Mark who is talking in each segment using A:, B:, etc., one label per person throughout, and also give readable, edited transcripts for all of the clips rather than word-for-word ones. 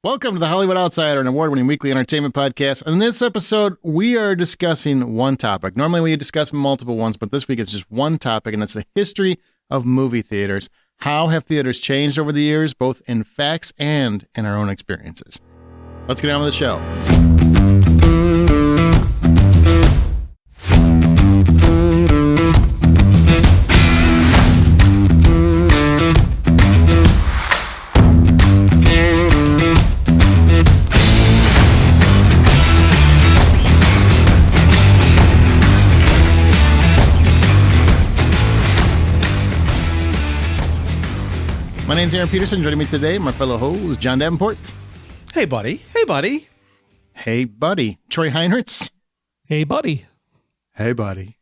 A: Welcome to the Hollywood Outsider, an award-winning weekly entertainment podcast. In this episode, we are discussing one topic. Normally, we discuss multiple ones, but this week it's just one topic, and it's the history of movie theaters. How have theaters changed over the years, both in facts and in our own experiences? Let's get on with the show. My name's Aaron Peterson. Joining me today, my fellow host, John Davenport.
B: Hey, buddy. Hey, buddy.
A: Hey, buddy. Troy Heinrichs.
C: Hey, buddy.
A: Hey, buddy.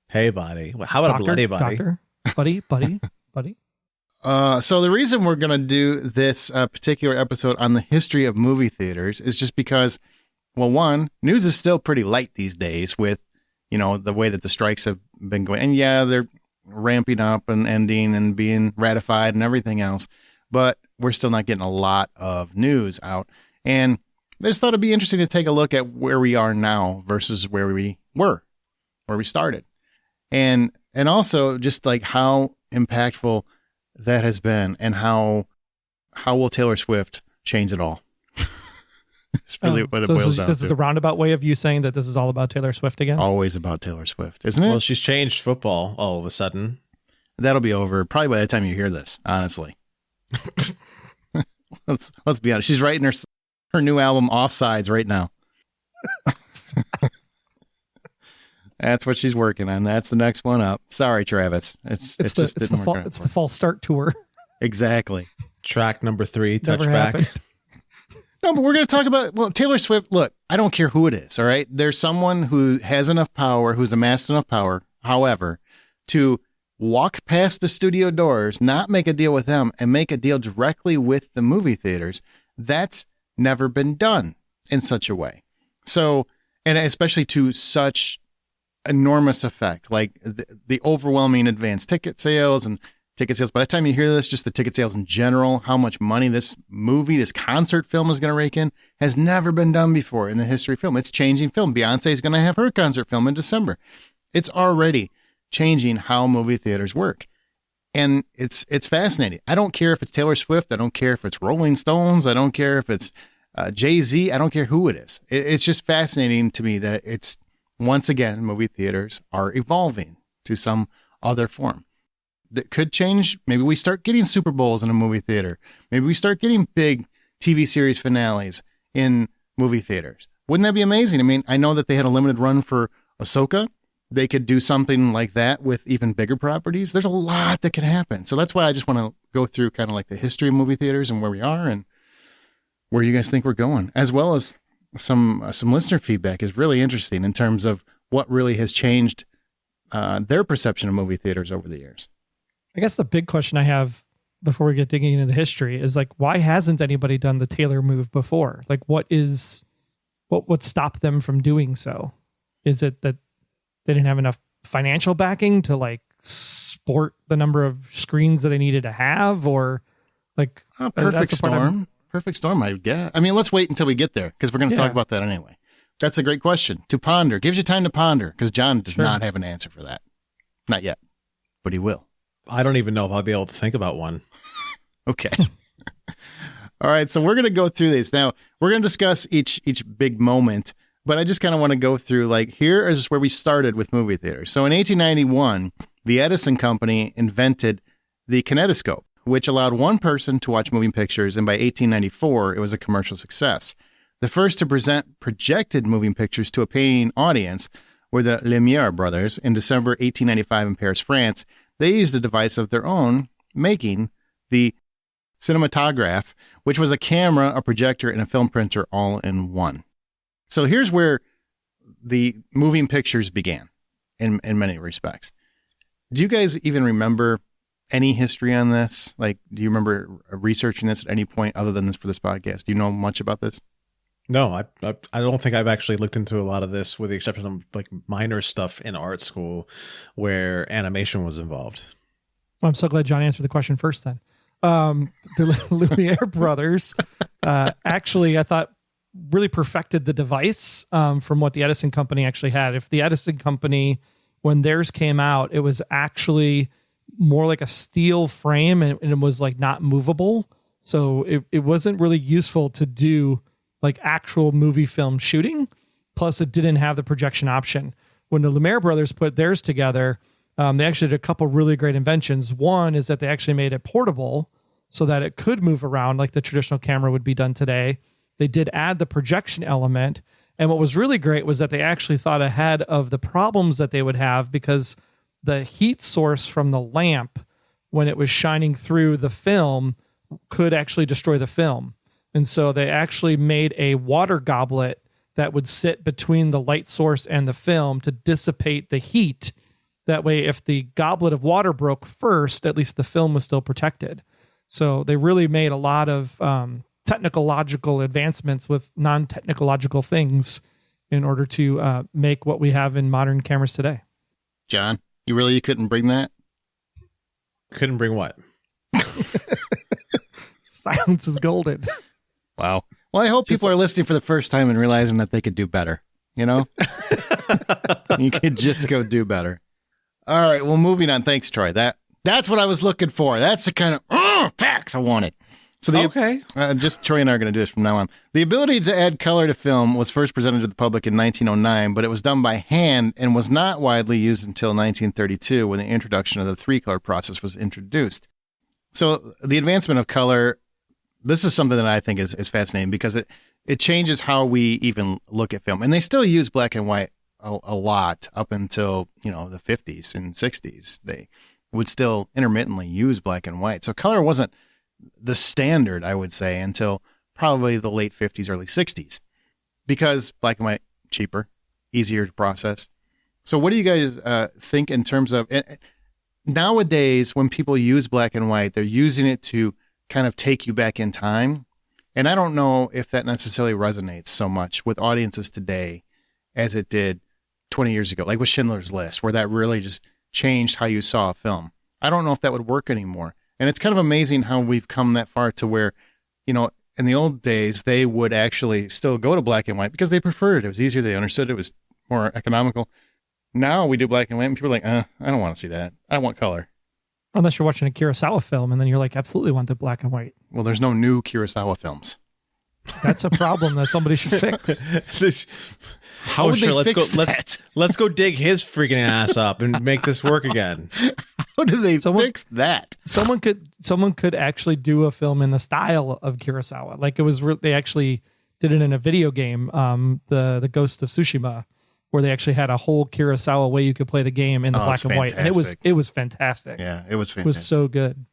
B: Hey, buddy. Well, how about a bloody buddy?
C: Doctor, buddy.
A: So the reason we're going to do this particular episode on the history of movie theaters is just because, well, one, news is still pretty light these days with, you know, the way that the strikes have been going. And yeah, they're ramping up and ending and being ratified and everything else, but we're still not getting a lot of news out. And I just thought it'd be interesting to take a look at where we are now versus where we were, where we started. And also just like how impactful that has been and how will Taylor Swift change it all? It's really what it boils down to.
C: This is the roundabout way of you saying that this is all about Taylor Swift again?
A: Always about Taylor Swift, isn't it?
B: Well, she's changed football all of a sudden.
A: That'll be over probably by the time you hear this, honestly. Let's be honest. She's writing her new album Offsides right now. That's what she's working on. That's the next one up. Sorry, Travis. It's
C: the false start tour.
A: Exactly.
B: Track number 3,
C: Never
B: touchback.
C: happened.
A: No, but we're going to talk about, well, Taylor Swift. Look, I don't care who it is, all right? There's someone who has enough power, who's amassed enough power, however, to walk past the studio doors, not make a deal with them, and make a deal directly with the movie theaters. That's never been done in such a way. So, and especially to such enormous effect, like the overwhelming advanced ticket sales and ticket sales. By the time you hear this, just the ticket sales in general, how much money this concert film is going to rake in has never been done before in the history of film. It's changing film. Beyonce is going to have her concert film in December. It's already changing how movie theaters work. And it's fascinating. I don't care if it's Taylor Swift. I don't care if it's Rolling Stones. I don't care if it's Jay-Z. I don't care who it is. It's just fascinating to me that it's, once again, movie theaters are evolving to some other form. That could change. Maybe we start getting Super Bowls in a movie theater. Maybe we start getting big TV series finales in movie theaters. Wouldn't that be amazing? I mean, I know that they had a limited run for Ahsoka. They could do something like that with even bigger properties. There's a lot that could happen. So that's why I just want to go through kind of like the history of movie theaters and where we are and where you guys think we're going, as well as some listener feedback is really interesting in terms of what really has changed their perception of movie theaters over the years.
C: I guess the big question I have before we get digging into the history is like, why hasn't anybody done the Taylor move before? Like, what stopped them from doing so? Is it that they didn't have enough financial backing to like sport the number of screens that they needed to have, or like
A: perfect storm? I guess. I mean, let's wait until we get there because we're going to talk about that anyway. That's a great question to ponder. Gives you time to ponder because John does not have an answer for that. Not yet, but he will.
B: I don't even know if I'll be able to think about one.
A: Okay. All right. So we're going to go through these. Now, we're going to discuss each big moment, but I just kind of want to go through, like, here is where we started with movie theaters. So in 1891, the Edison Company invented the kinetoscope, which allowed one person to watch moving pictures, and by 1894, it was a commercial success. The first to present projected moving pictures to a paying audience were the Lumiere brothers in December 1895 in Paris, France. They used a device of their own, making the cinematograph, which was a camera, a projector, and a film printer all in one. So here's where the moving pictures began in many respects. Do you guys even remember any history on this? Like, do you remember researching this at any point other than this for this podcast? Do you know much about this?
B: No, I don't think I've actually looked into a lot of this, with the exception of like minor stuff in art school where animation was involved.
C: Well, I'm so glad John answered the question first then. the Lumiere brothers actually, I thought, really perfected the device from what the Edison company actually had. If the Edison company, when theirs came out, it was actually more like a steel frame and it was like not movable. So it wasn't really useful to do like actual movie film shooting. Plus it didn't have the projection option. When the Lumiere brothers put theirs together, they actually did a couple really great inventions. One is that they actually made it portable so that it could move around like the traditional camera would be done today. They did add the projection element. And what was really great was that they actually thought ahead of the problems that they would have, because the heat source from the lamp, when it was shining through the film, could actually destroy the film. And so they actually made a water goblet that would sit between the light source and the film to dissipate the heat. That way, if the goblet of water broke first, at least the film was still protected. So they really made a lot of technological advancements with non-technological things in order to make what we have in modern cameras today.
A: John, you couldn't bring that?
B: Couldn't bring what?
C: Silence is golden.
A: Wow. Well, I hope people are listening for the first time and realizing that they could do better. You know? You could just go do better. All right. Well, moving on. Thanks, Troy. That's what I was looking for. That's the kind of facts I wanted. So
B: Okay.
A: Just Troy and I are going to do this from now on. The ability to add color to film was first presented to the public in 1909, but it was done by hand and was not widely used until 1932 when the introduction of the 3-color process was introduced. So the advancement of color, this is something that I think is fascinating because it changes how we even look at film. And they still use black and white a lot up until, the 50s and 60s. They would still intermittently use black and white. So color wasn't the standard, I would say, until probably the late 50s, early 60s, because black and white, cheaper, easier to process. So what do you guys think in terms of nowadays when people use black and white, they're using it to kind of take you back in time. And I don't know if that necessarily resonates so much with audiences today as it did 20 years ago, like with Schindler's List, where that really just changed how you saw a film. I don't know if that would work anymore. And it's kind of amazing how we've come that far to where, in the old days, they would actually still go to black and white because they preferred it. It was easier. They understood it was more economical. Now we do black and white and people are like, I don't want to see that. I want color.
C: Unless you're watching a Kurosawa film and then you're like, absolutely want the black and white.
A: Well, there's no new Kurosawa films.
C: That's a problem that somebody should fix.
A: How would they fix that?
B: Let's go dig his freaking ass up and make this work again.
A: How do they fix that?
C: Someone could actually do a film in the style of Kurosawa. Like it was, they actually did it in a video game, the Ghost of Tsushima, where they actually had a whole Kurosawa way you could play the game in the black and white, and it was fantastic.
A: Yeah, it was fantastic.
C: It was so good.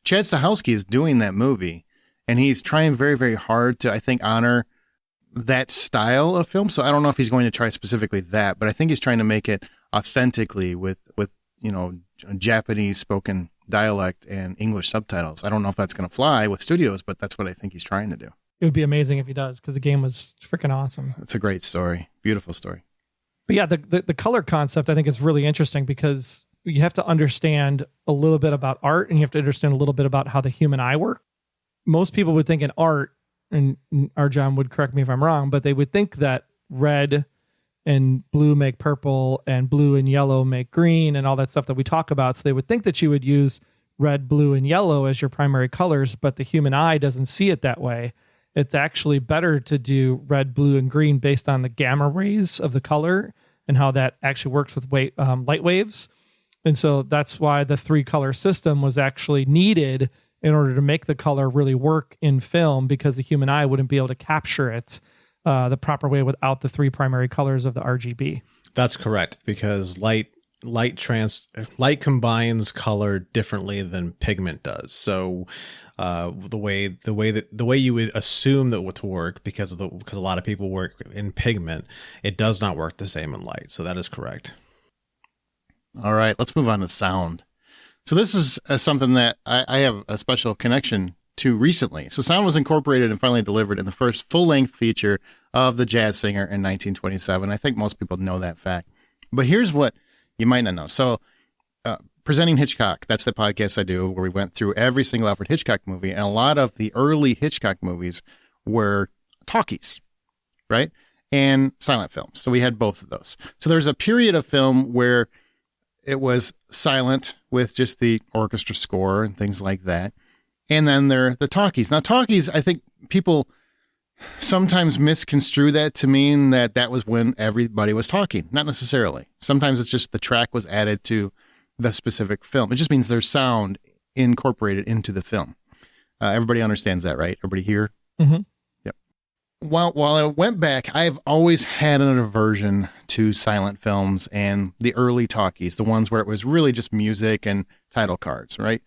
A: Chad Stahelski is doing that movie, and he's trying very, very hard to, I think, honor that style of film. So I don't know if he's going to try specifically that, but I think he's trying to make it authentically with Japanese spoken dialect and English subtitles. I don't know if that's going to fly with studios, but that's what I think he's trying to do.
C: It would be amazing if he does, because the game was freaking awesome.
A: It's a great story. Beautiful story.
C: But yeah, the color concept I think is really interesting because you have to understand a little bit about art and you have to understand a little bit about how the human eye works. Most people would think in art, and our John would correct me if I'm wrong, but they would think that red and blue make purple and blue and yellow make green and all that stuff that we talk about. So they would think that you would use red, blue, and yellow as your primary colors, but the human eye doesn't see it that way. It's actually better to do red, blue, and green based on the gamma rays of the color and how that actually works with light waves. And so that's why the 3-color system was actually needed in order to make the color really work in film, because the human eye wouldn't be able to capture it the proper way without the 3 primary colors of the RGB.
B: That's correct, because light combines color differently than pigment does. So the way you would assume that would work, because a lot of people work in pigment, it does not work the same in light. So that is correct.
A: All right, let's move on to sound. So this is something that I have a special connection to recently. So sound was incorporated and finally delivered in the first full-length feature of The Jazz Singer in 1927. I think most people know that fact. But here's what you might not know. So Presenting Hitchcock. That's the podcast I do where we went through every single Alfred Hitchcock movie. And a lot of the early Hitchcock movies were talkies, right? And silent films. So we had both of those. So there's a period of film where it was silent with just the orchestra score and things like that. And then there are the talkies. Now, talkies, I think people sometimes misconstrue that to mean that that was when everybody was talking. Not necessarily. Sometimes it's just the track was added to the specific film. It just means there's sound incorporated into the film. Everybody understands that, right? Everybody here?
C: Mm-hmm.
A: Yep. While I went back, I've always had an aversion to silent films and the early talkies, the ones where it was really just music and title cards, right?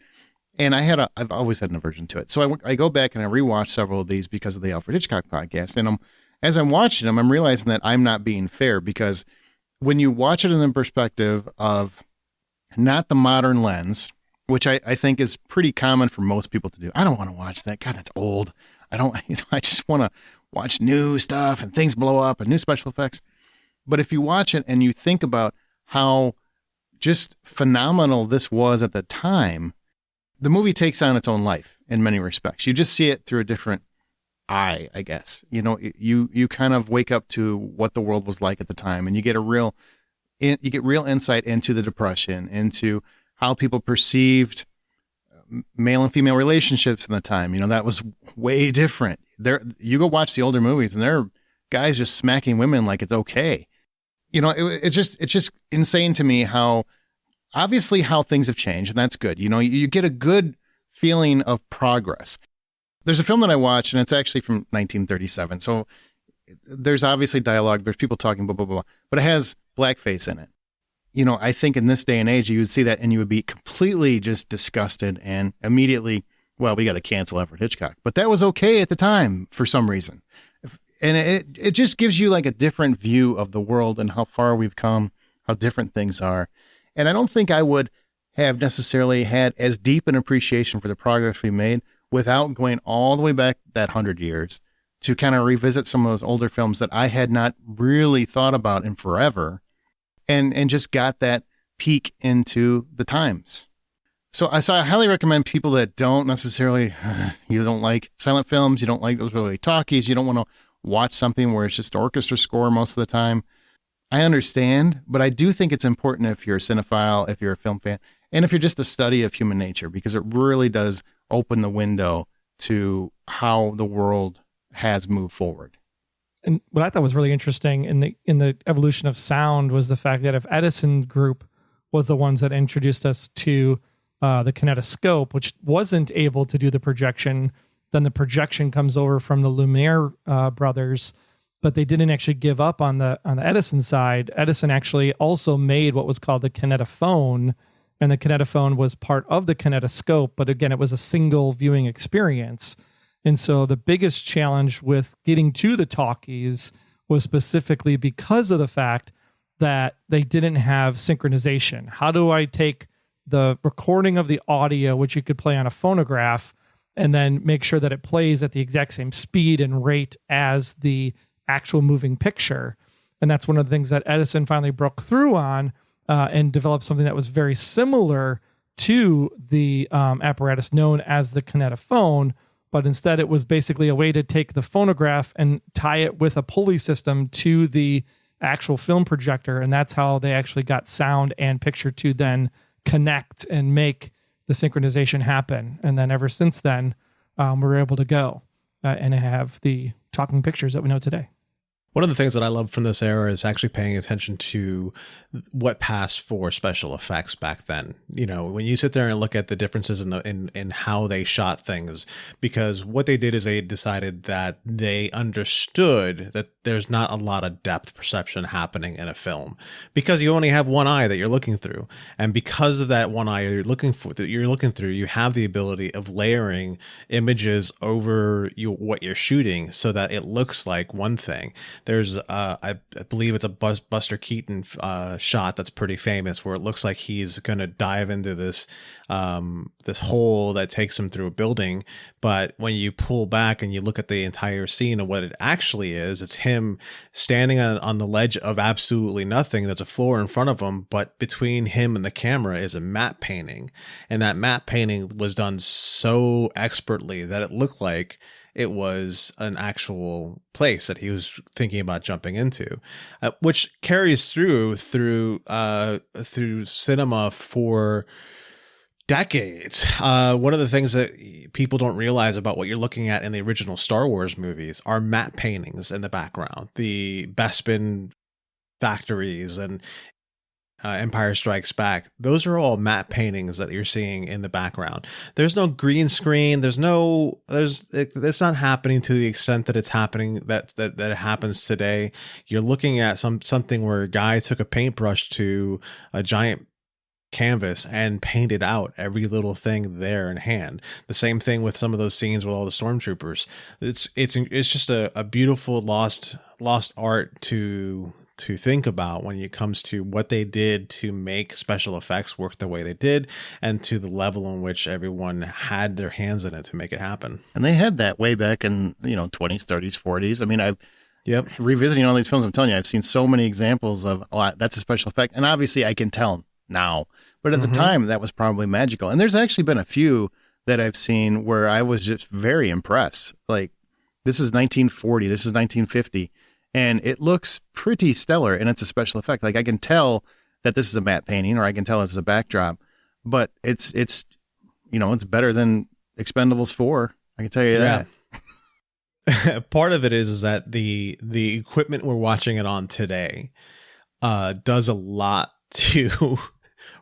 A: And I've always had an aversion to it. So I go back and I rewatch several of these because of the Alfred Hitchcock podcast. And as I'm watching them, I'm realizing that I'm not being fair, because when you watch it in the perspective of not the modern lens, which I think is pretty common for most people to do. I don't want to watch that. God, that's old. I just want to watch new stuff and things blow up and new special effects. But if you watch it and you think about how just phenomenal this was at the time, the movie takes on its own life in many respects. You just see it through a different eye, I guess. You know, you kind of wake up to what the world was like at the time, and you get real insight into the Depression, into how people perceived male and female relationships in the time. You know, that was way different. You go watch the older movies, and there are guys just smacking women like it's okay. You know, it's just insane to me how obviously how things have changed, and that's good. You know, you get a good feeling of progress. There's a film that I watched, and it's actually from 1937. So there's obviously dialogue. There's people talking, blah, blah, blah, but it has blackface in it. You know, I think in this day and age, you would see that and you would be completely just disgusted and immediately, well, we got to cancel Alfred Hitchcock. But that was okay at the time for some reason. And it just gives you like a different view of the world and how far we've come, how different things are. And I don't think I would have necessarily had as deep an appreciation for the progress we made without going all the way back that 100 years to kind of revisit some of those older films that I had not really thought about in forever, and just got that peek into the times. So I highly recommend people that don't necessarily, you don't like silent films, you don't like those really talkies, you don't want to watch something where it's just orchestra score most of the time. I understand, but I do think it's important if you're a cinephile, if you're a film fan, and if you're just a study of human nature, because it really does open the window to how the world has moved forward.
C: And what I thought was really interesting in the evolution of sound was the fact that if Edison Group was the ones that introduced us to the kinetoscope, which wasn't able to do the projection, then the projection comes over from the Lumiere brothers, but they didn't actually give up on the Edison side. Edison actually also made what was called the kinetophone, and the kinetophone was part of the kinetoscope, but again, it was a single viewing experience. And so the biggest challenge with getting to the talkies was specifically because of the fact that they didn't have synchronization. How do I take the recording of the audio, which you could play on a phonograph, and then make sure that it plays at the exact same speed and rate as the actual moving picture? And that's one of the things that Edison finally broke through on and developed something that was very similar to the apparatus known as the kinetophone. But instead, it was basically a way to take the phonograph and tie it with a pulley system to the actual film projector. And that's how they actually got sound and picture to then connect and make the synchronization happen. And then ever since then, we're able to go and have the talking pictures that we know today.
B: One of the things that I love from this era is actually paying attention to what passed for special effects back then. You know, when you sit there and look at the differences in how they shot things, because what they did is they decided that they understood that there's not a lot of depth perception happening in a film because you only have one eye that you're looking through. And because of that one eye you're looking through, you have the ability of layering images over what you're shooting so that it looks like one thing. There's I believe it's a Buster Keaton shot that's pretty famous, where it looks like he's gonna dive into this this hole that takes him through a building, but when you pull back and you look at the entire scene of what it actually is, it's him standing on the ledge of absolutely nothing. There's a floor in front of him, but between him and the camera is a matte painting, and that matte painting was done so expertly that it looked like it was an actual place that he was thinking about jumping into, which carries through cinema for decades. One of the things that people don't realize about what you're looking at in the original Star Wars movies are matte paintings in the background, the Bespin factories and Empire Strikes Back. Those are all matte paintings that you're seeing in the background. There's no green screen. It's not happening to the extent that it's happening, that it happens today. You're looking at something where a guy took a paintbrush to a giant canvas and painted out every little thing there in hand. The same thing with some of those scenes with all the stormtroopers. It's just a beautiful lost art to think about when it comes to what they did to make special effects work the way they did, and to the level in which everyone had their hands in it to make it happen.
A: And they had that way back in 20s, 30s, 40s. I mean, revisiting all these films, I'm telling you, I've seen so many examples of that's a special effect, and obviously I can tell now, but at the time that was probably magical. And there's actually been a few that I've seen where I was just very impressed. Like, this is 1940, this is 1950. And it looks pretty stellar, and it's a special effect. Like, I can tell that this is a matte painting, or I can tell it's a backdrop, but it's better than Expendables 4. I can tell you that.
B: Part of it is that the equipment we're watching it on today does a lot to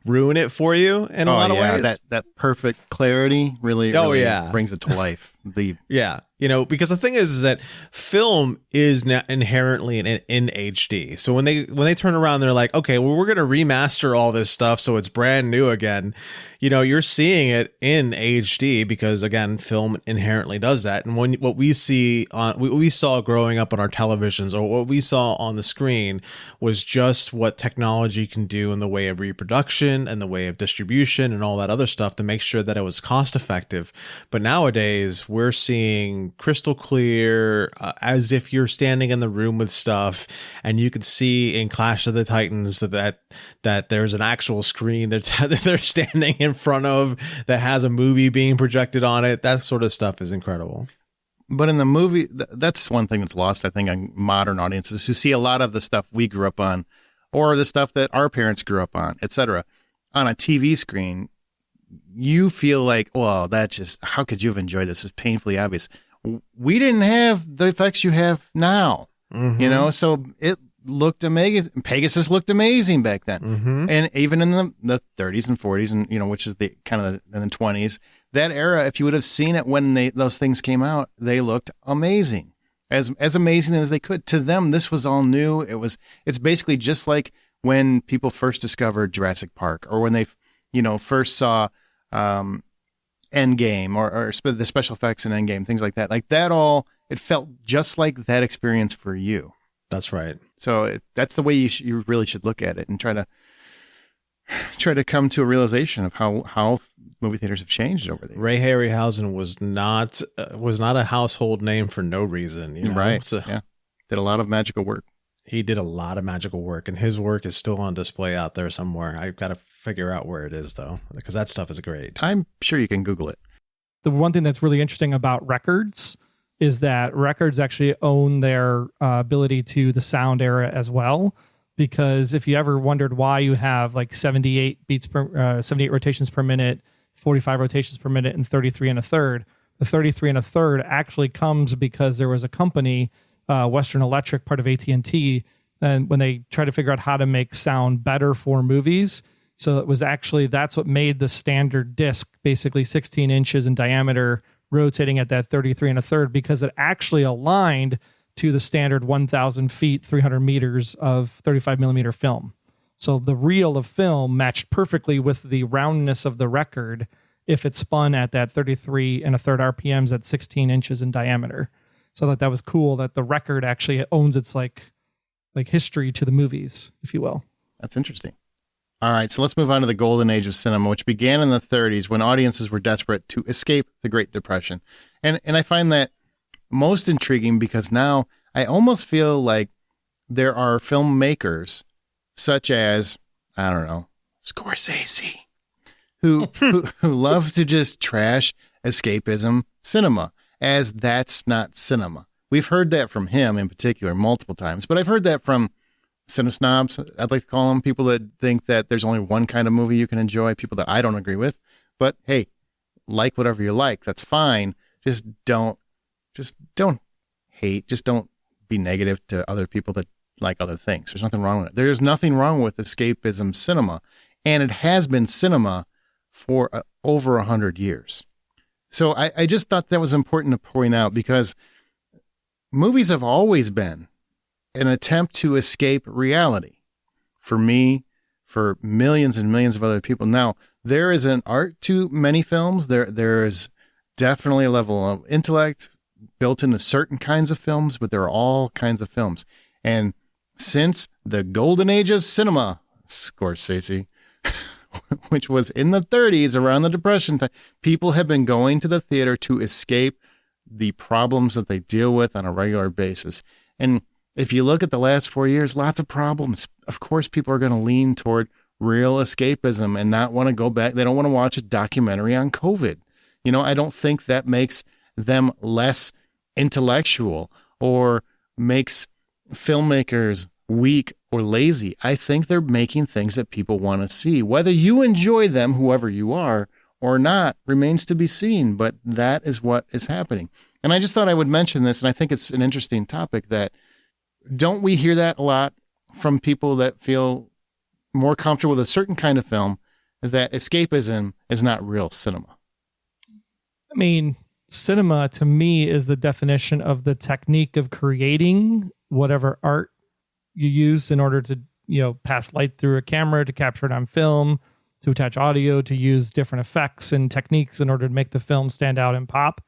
B: ruin it for you in a lot of ways.
A: That perfect clarity really brings it to life.
B: Because the thing is that film is inherently in HD. So when they turn around, they're like, okay, well, we're going to remaster all this stuff so it's brand new again. You're seeing it in HD because, again, film inherently does that. And what we saw growing up on our televisions, or what we saw on the screen, was just what technology can do in the way of reproduction and the way of distribution and all that other stuff to make sure that it was cost effective. But nowadays, we're seeing crystal clear, as if you're standing in the room with stuff, and you can see in Clash of the Titans that there's an actual screen that they're standing in front of that has a movie being projected on it. That sort of stuff is incredible.
A: But in the movie, that's one thing that's lost, I think, on modern audiences, who see a lot of the stuff we grew up on, or the stuff that our parents grew up on, etc. On a TV screen, you feel like, well, that's just, how could you have enjoyed this? It's painfully obvious. We didn't have the effects you have now, so it looked amazing. Pegasus looked amazing back then. And even in the 30s and 40s, and, which is the kind of in the 20s, that era, if you would have seen it when those things came out, they looked amazing, as amazing as they could. To them, this was all new. It's basically just like when people first discovered Jurassic Park, or when they, first saw, Endgame, or the special effects in Endgame, things like that. Like that all, it felt just like that experience for you.
B: That's right.
A: So that's the way you really should look at it, and try to come to a realization of how movie theaters have changed over the years.
B: Ray Harryhausen was not a household name for no reason.
A: Right. So, yeah. Did a lot of magical work.
B: He did a lot of magical work, and his work is still on display out there somewhere. I've got to figure out where it is, though, because that stuff is great.
A: I'm sure you can Google it.
C: The one thing that's really interesting about records is that records actually own their ability to the sound era as well. Because if you ever wondered why you have like 78 rotations per minute, 45 rotations per minute, and 33 and a third, the 33 and a third actually comes because there was a company, Western Electric, part of AT&T, and when they tried to figure out how to make sound better for movies. So it was actually, that's what made the standard disc basically 16 inches in diameter, rotating at that 33 and a third, because it actually aligned to the standard 1,000 feet, 300 meters of 35 millimeter film. So the reel of film matched perfectly with the roundness of the record if it spun at that 33 and a third RPMs at 16 inches in diameter. So that was cool that the record actually owns its like history to the movies, if you will.
A: That's interesting. All right, so let's move on to the golden age of cinema, which began in the 30s when audiences were desperate to escape the Great Depression. And I find that most intriguing because now I almost feel like there are filmmakers such as, I don't know, Scorsese, who love to just trash escapism cinema, as that's not cinema. We've heard that from him in particular multiple times, but I've heard that from cinesnobs, I'd like to call them, people that think that there's only one kind of movie you can enjoy, people that I don't agree with. But hey, like whatever you like, that's fine. Just don't hate. Just don't be negative to other people that like other things. There's nothing wrong with it. There's nothing wrong with escapism cinema, and it has been cinema for over 100 years. So I just thought that was important to point out because movies have always been an attempt to escape reality. For me, for millions and millions of other people. Now, there is an art to many films. There is definitely a level of intellect built into certain kinds of films, but there are all kinds of films. And since the golden age of cinema, Scorsese, which was in the 30s around the Depression time, people have been going to the theater to escape the problems that they deal with on a regular basis. And if you look at the last 4 years, lots of problems. Of course, people are going to lean toward real escapism and not want to go back. They don't want to watch a documentary on COVID. You know, I don't think that makes them less intellectual or makes filmmakers weak or lazy. I think they're making things that people want to see. Whether you enjoy them, whoever you are, or not, remains to be seen. But that is what is happening. And I just thought I would mention this, and I think it's an interesting topic that don't we hear that a lot from people that feel more comfortable with a certain kind of film, that escapism is not real cinema?
C: I mean, cinema to me is the definition of the technique of creating whatever art you use in order to, pass light through a camera, to capture it on film, to attach audio, to use different effects and techniques in order to make the film stand out and pop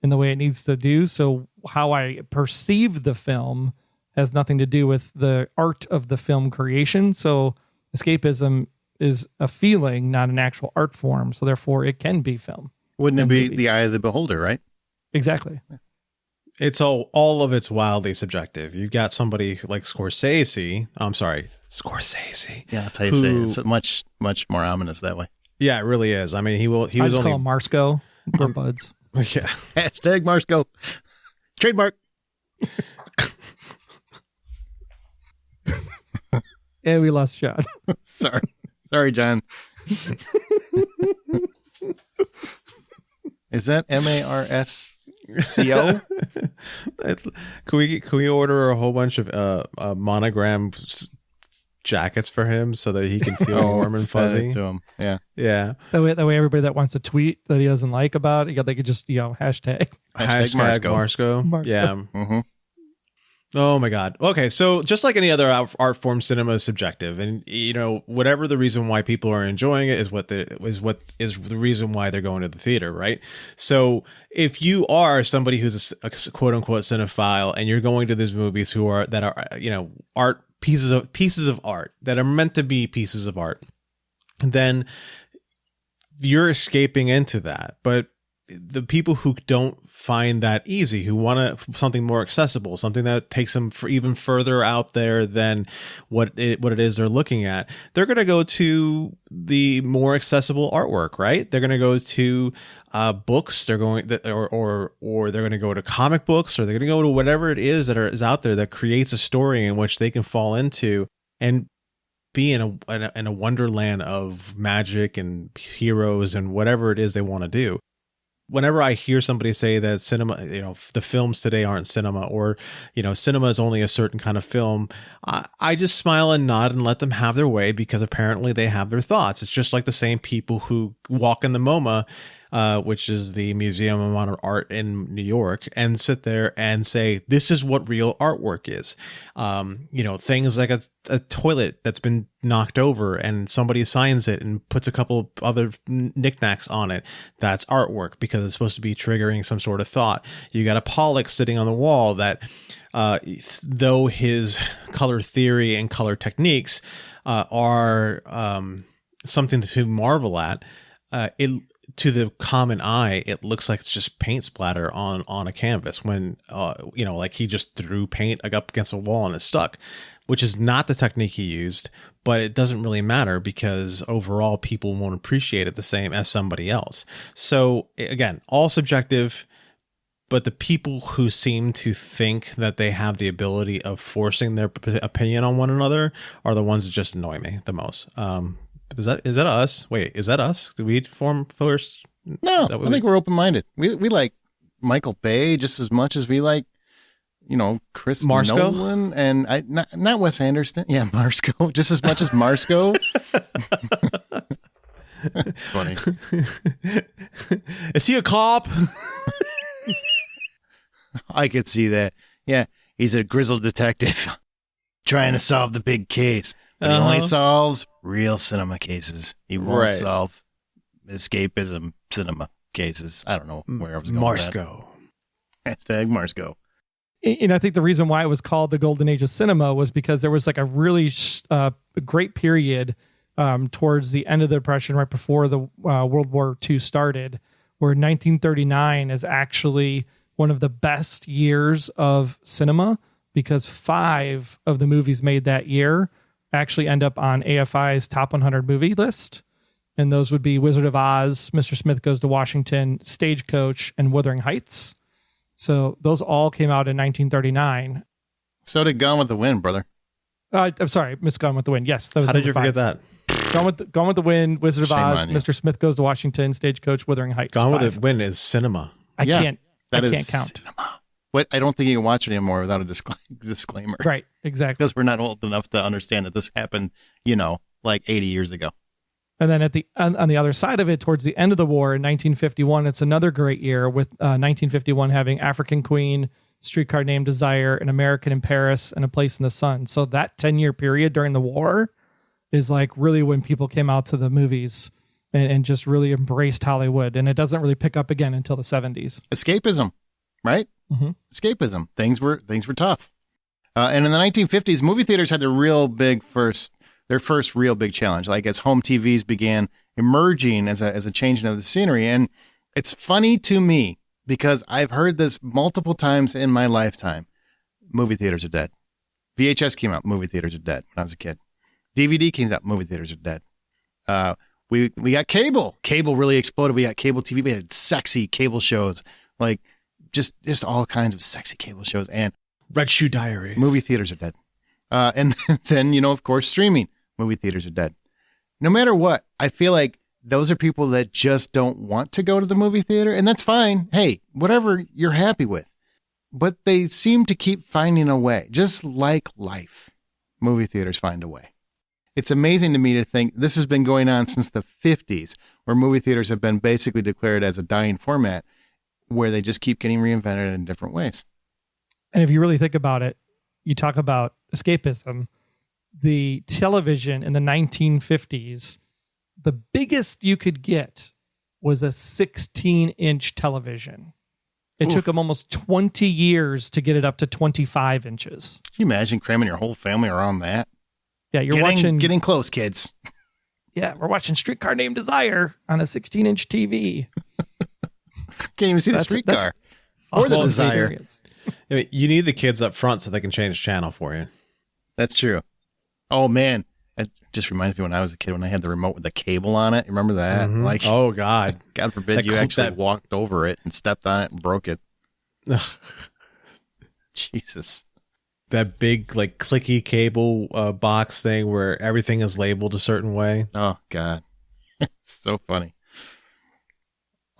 C: in the way it needs to do. So how I perceive the film has nothing to do with the art of the film creation. So escapism is a feeling, not an actual art form. So therefore it can be film.
A: Wouldn't it be movies. The eye of the beholder, right?
C: Exactly.
B: It's all of it's wildly subjective. You've got somebody like Scorsese. Scorsese.
A: Yeah, that's how you say it. It's much, much more ominous that way.
B: Yeah, it really is. I mean,
C: I just call him Marsco. We're buds.
B: Yeah.
A: Hashtag Marsco. Trademark.
C: And we lost John.
A: Sorry, John. Is that Marsco?
B: Can we order a whole bunch of monogram jackets for him so that he can feel warm and fuzzy?
A: To him. Yeah.
C: That way, everybody that wants to tweet that he doesn't like about it, they could just hashtag
B: Marsco. Yeah.
A: Mm-hmm.
B: Oh my God. Okay, so just like any other art form, cinema is subjective, and whatever the reason why people are enjoying it is what is the reason why they're going to the theater, right? So if you are somebody who's a quote unquote cinephile and you're going to these movies that are art pieces of art that are meant to be pieces of art, then you're escaping into that. But the people who don't find that easy, who want something more accessible, something that takes them for even further out there than what it is they're looking at, they're going to go to the more accessible artwork, right? They're going to go to books. They're going or they're going to go to comic books, or they're going to go to whatever it is that is out there that creates a story in which they can fall into and be in a wonderland of magic and heroes and whatever it is they want to do. Whenever I hear somebody say that cinema, the films today aren't cinema, or, cinema is only a certain kind of film, I just smile and nod and let them have their way, because apparently they have their thoughts. It's just like the same people who walk in the MoMA which is the Museum of Modern Art in New York, and sit there and say, this is what real artwork is. Things like a toilet that's been knocked over and somebody signs it and puts a couple other knickknacks on it. That's artwork because it's supposed to be triggering some sort of thought. You got a Pollock sitting on the wall that, though his color theory and color techniques are something to marvel at, to the common eye, it looks like it's just paint splatter on a canvas when, like he just threw paint up against a wall and it stuck, which is not the technique he used, but it doesn't really matter because overall people won't appreciate it the same as somebody else. So again, all subjective, but the people who seem to think that they have the ability of forcing their opinion on one another are the ones that just annoy me the most. Is that us? Wait, is that us? Did we form first?
A: No, I think we're open-minded. We like Michael Bay just as much as we like, Chris Nolan and not Wes Anderson. Yeah, Marsco, just as much as Marsco. It's funny.
B: Is he a cop?
A: I could see that. Yeah, he's a grizzled detective trying to solve the big case. But he only solves real cinema cases. He won't solve escapism cinema cases. I don't know where I was going with
B: Marsco.
A: Hashtag Marsco.
C: I think the reason why it was called the Golden Age of Cinema was because there was like a really great period towards the end of the Depression, right before the World War II started, where 1939 is actually one of the best years of cinema because 5 of the movies made that year actually end up on AFI's top 100 movie list. And those would be Wizard of Oz, Mr. Smith Goes to Washington, Stagecoach, and Wuthering Heights. So those all came out in 1939.
A: So did Gone with the Wind, brother.
C: I'm sorry, Miss Gone with the Wind. Yes, that was.
B: How did you forget that?
C: Gone with the Wind, Wizard of
A: Shame
C: Oz,
A: on you.
C: Mr. Smith Goes to Washington, Stagecoach, Wuthering Heights.
B: Gone
C: 5.
B: with the Wind is cinema.
C: I can't count.
A: Cinema. But I don't think you can watch it anymore without a disclaimer.
C: Right, exactly.
A: Because we're not old enough to understand that this happened, like 80 years ago.
C: And then on the other side of it, towards the end of the war in 1951, it's another great year with 1951 having African Queen, Streetcar Named Desire, An American in Paris, and A Place in the Sun. So that 10-year period during the war is like really when people came out to the movies and just really embraced Hollywood. And it doesn't really pick up again until the 70s.
A: Escapism, right?
C: Mm-hmm.
A: Escapism. Things were tough. And in the 1950s, movie theaters had their first real big challenge, like as home TVs began emerging as a changing of the scenery. And it's funny to me because I've heard this multiple times in my lifetime. Movie theaters are dead. VHS came out, movie theaters are dead when I was a kid. DVD came out, movie theaters are dead. We got cable. Cable really exploded. We got cable TV. We had sexy cable shows, like just all kinds of sexy cable shows. And
B: Red Shoe Diaries.
A: Movie theaters are dead. And then, of course, streaming. Movie theaters are dead. No matter what, I feel like those are people that just don't want to go to the movie theater. And that's fine. Hey, whatever you're happy with. But they seem to keep finding a way. Just like life, movie theaters find a way. It's amazing to me to think this has been going on since the 50s, where movie theaters have been basically declared as a dying format, where they just keep getting reinvented in different ways.
C: And if you really think about it, you talk about escapism. The television in the 1950s, the biggest you could get was a 16-inch television. It took them almost 20 years to get it up to 25 inches.
A: Can you imagine cramming your whole family around that?
C: Yeah,
A: getting close, kids.
C: Yeah, we're watching Streetcar Named Desire on a 16-inch TV.
A: Can't even see the streetcar or the Desire.
B: I mean, you need the kids up front so they can change the channel for you.
A: That's true. Oh, man. It just reminds me when I was a kid, when I had the remote with the cable on it. Remember that?
B: Mm-hmm.
A: Like,
B: oh, God.
A: God forbid you actually walked over it and stepped on it and broke it. Jesus.
B: That big, like, clicky cable box thing where everything is labeled a certain way.
A: Oh, God. It's so funny.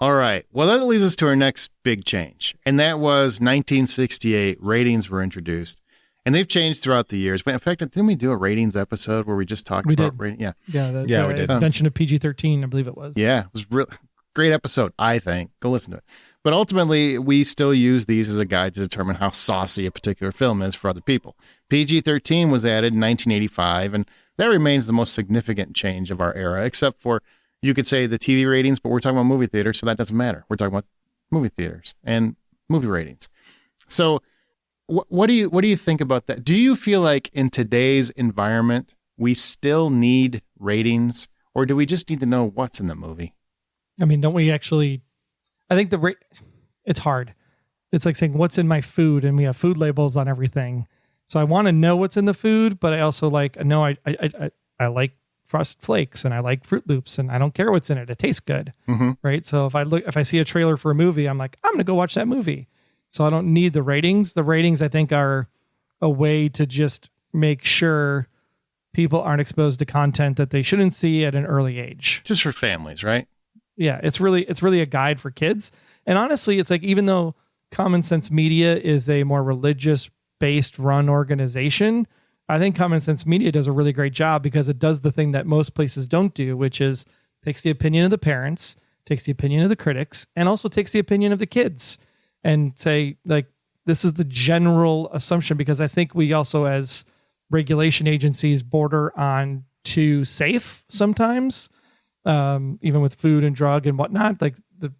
A: All right. Well, that leads us to our next big change. And that was 1968. Ratings were introduced. And they've changed throughout the years. In fact, didn't we do a ratings episode where we just talked about ratings? Yeah.
C: Yeah, we did. Invention of PG-13, I believe it was.
A: Yeah, it was real Great episode, I think. Go listen to it. But ultimately, we still use these as a guide to determine how saucy a particular film is for other people. PG-13 was added in 1985, and that remains the most significant change of our era, except for, you could say, the TV ratings, but we're talking about movie theaters, so that doesn't matter. We're talking about movie theaters and movie ratings. So what do you think about that? Do you feel like in today's environment, we still need ratings, or do we just need to know what's in the movie?
C: I mean, don't we actually... I think it's hard. It's like saying what's in my food, and we have food labels on everything. So I want to know what's in the food, but I also know I like Frosted Flakes and I like Fruit Loops, and I don't care what's in it. It tastes good, right? So if I see a trailer for a movie, I'm like, I'm going to go watch that movie. So I don't need the ratings. The ratings, I think, are a way to just make sure people aren't exposed to content that they shouldn't see at an early age.
A: Just for families, right?
C: Yeah, it's really a guide for kids. And honestly, it's like, even though Common Sense Media is a more religious-based run organization, I think Common Sense Media does a really great job, because it does the thing that most places don't do, which is takes the opinion of the parents, takes the opinion of the critics, and also takes the opinion of the kids, and say, like, this is the general assumption, because I think we also, as regulation agencies, border on too safe sometimes. Even with food and drug and whatnot, like the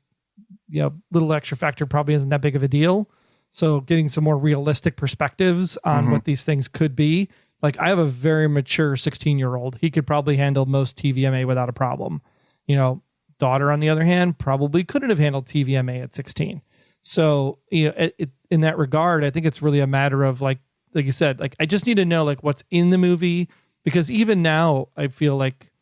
C: little extra factor probably isn't that big of a deal. So getting some more realistic perspectives on what these things could be. Like, I have a very mature 16-year-old. He could probably handle most TVMA without a problem. Daughter, on the other hand, probably couldn't have handled TVMA at 16. So, in that regard, I think it's really a matter of like you said, like, I just need to know like what's in the movie, because even now I feel like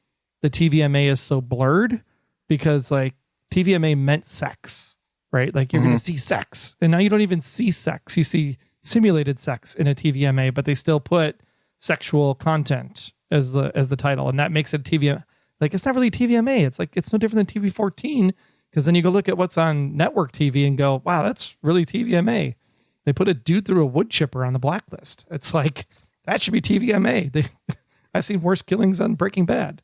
C: the TVMA is so blurred, because like TVMA meant sex, right? Like, you're going to see sex, and now you don't even see sex. You see simulated sex in a TVMA, but they still put sexual content as the title. And that makes it TVMA. Like, it's not really TVMA. It's like, it's no different than TV-14, because then you go look at what's on network TV and go, wow, that's really TVMA. They put a dude through a wood chipper on the blacklist. It's like, that should be TVMA. I've seen worse killings on Breaking Bad.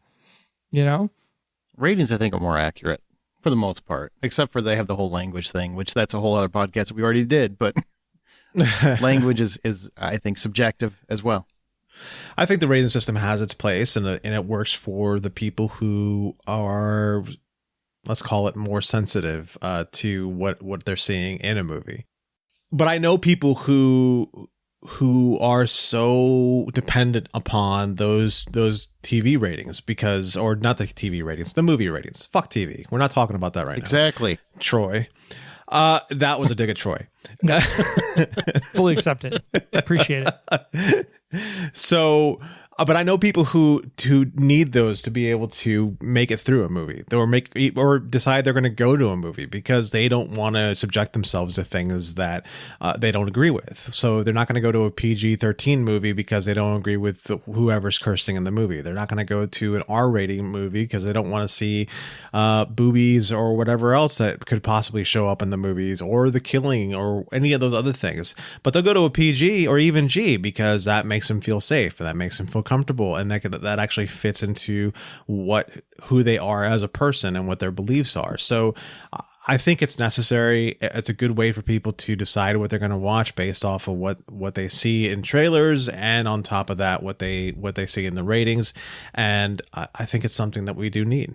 A: Ratings, I think, are more accurate for the most part, except for they have the whole language thing, which that's a whole other podcast that we already did. But language is, I think, subjective as well.
B: I think the rating system has its place, and it works for the people who are, let's call it, more sensitive to what they're seeing in a movie. But I know people who are so dependent upon those TV ratings, or not the TV ratings, the movie ratings. Fuck TV. We're not talking about that right now.
A: Exactly.
B: Troy. That was a dig at Troy.
C: Fully accepted. Appreciate it.
B: So, but I know people who need those to be able to make it through a movie, or decide they're going to go to a movie because they don't want to subject themselves to things that they don't agree with. So they're not going to go to a PG-13 movie because they don't agree with whoever's cursing in the movie. They're not going to go to an R-rating movie because they don't want to see boobies or whatever else that could possibly show up in the movies, or the killing, or any of those other things. But they'll go to a PG or even G because that makes them feel safe, and that makes them feel comfortable, and that actually fits into who they are as a person and what their beliefs are. So I think it's necessary. It's a good way for people to decide what they're going to watch based off of what they see in trailers, and on top of that, what they see in the ratings. And I think it's something that we do need.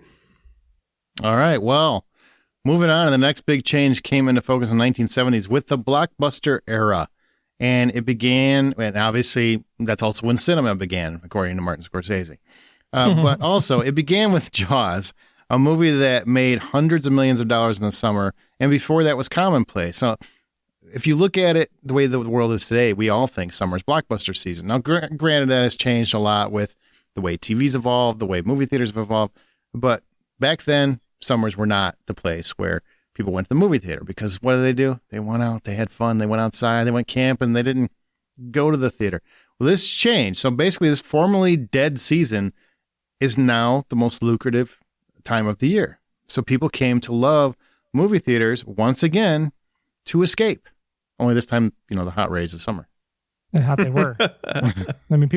A: All right. Well, moving on, the next big change came into focus in the 1970s with the blockbuster era. And it began, and obviously that's also when cinema began, according to Martin Scorsese. But also, it began with Jaws, a movie that made hundreds of millions of dollars in the summer, and before that was commonplace. So if you look at it the way the world is today, we all think summer's blockbuster season. Now, granted, that has changed a lot with the way TV's evolved, the way movie theaters have evolved. But back then, summers were not the place where people went to the movie theater, because what do? They went out, they had fun, they went outside, they went camping, they didn't go to the theater. Well, this changed. So basically, this formerly dead season is now the most lucrative time of the year. So people came to love movie theaters once again to escape. Only this time, the hot rays of summer.
C: And how they were. I mean,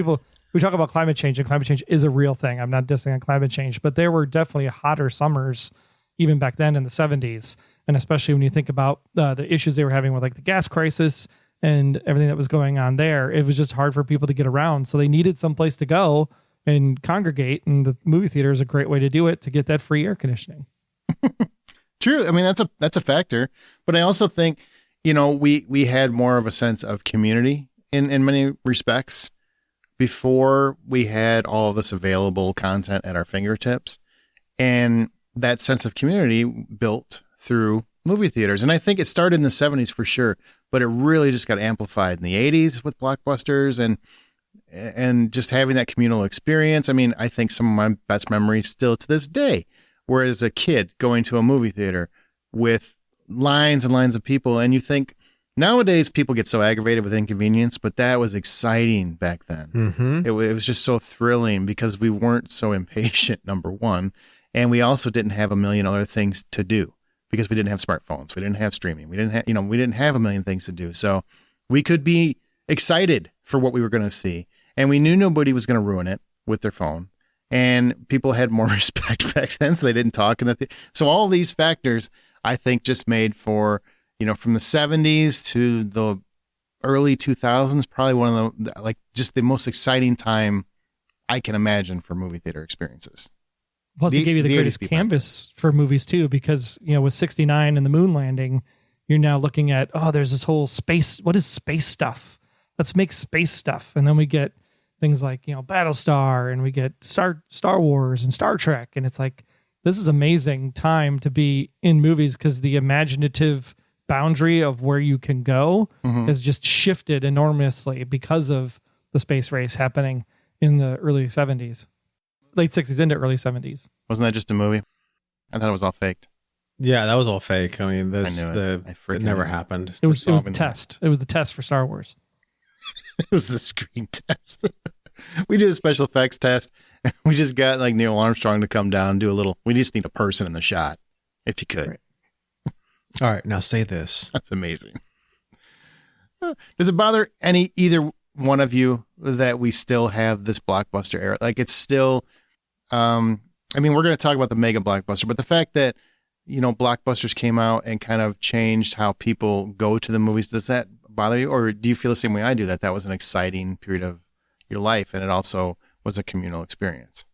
C: we talk about climate change, and climate change is a real thing. I'm not dissing on climate change, but there were definitely hotter summers even back then in the 70s. And especially when you think about the issues they were having with like the gas crisis and everything that was going on there, it was just hard for people to get around. So they needed some place to go and congregate. And the movie theater is a great way to do it, to get that free air conditioning.
A: True. I mean, that's a factor. But I also think, we had more of a sense of community in many respects before we had all this available content at our fingertips. And that sense of community built through movie theaters. And I think it started in the 70s for sure, but it really just got amplified in the 80s with blockbusters and just having that communal experience. I mean, I think some of my best memories still to this day were as a kid going to a movie theater with lines and lines of people. And you think nowadays people get so aggravated with inconvenience, but that was exciting back then.
B: Mm-hmm.
A: It was just so thrilling because we weren't so impatient, number one. And we also didn't have a million other things to do because we didn't have smartphones. We didn't have streaming. We didn't have a million things to do. So we could be excited for what we were going to see. And we knew nobody was going to ruin it with their phone. And people had more respect back then, so they didn't talk. So all these factors, I think, just made for, from the 70s to the early 2000s, probably one of the, just the most exciting time I can imagine for movie theater experiences.
C: Plus, it gave you the greatest canvas for movies, too, because, with 69 and the moon landing, you're now looking at, there's this whole space. What is space stuff? Let's make space stuff. And then we get things like, Battlestar, and we get Star Wars and Star Trek. And it's like, this is amazing time to be in movies because the imaginative boundary of where you can go has just shifted enormously because of the space race happening in the early 70s. Late 60s into early 70s.
A: Wasn't that just a movie? I thought it was all faked.
B: Yeah, that was all fake. I mean,
A: it
B: never happened.
C: It was the test. It was the test for Star Wars.
A: It was the screen test. We did a special effects test. We just got Neil Armstrong to come down and do a little. We just need a person in the shot, if you could.
C: Right.
B: All right, now say this.
A: That's amazing. Does it bother either one of you that we still have this blockbuster era? It's still. We're going to talk about the mega blockbuster, but the fact that blockbusters came out and kind of changed how people go to the movies, does that bother you, or do you feel the same way I do, that was an exciting period of your life and it also was a communal experience?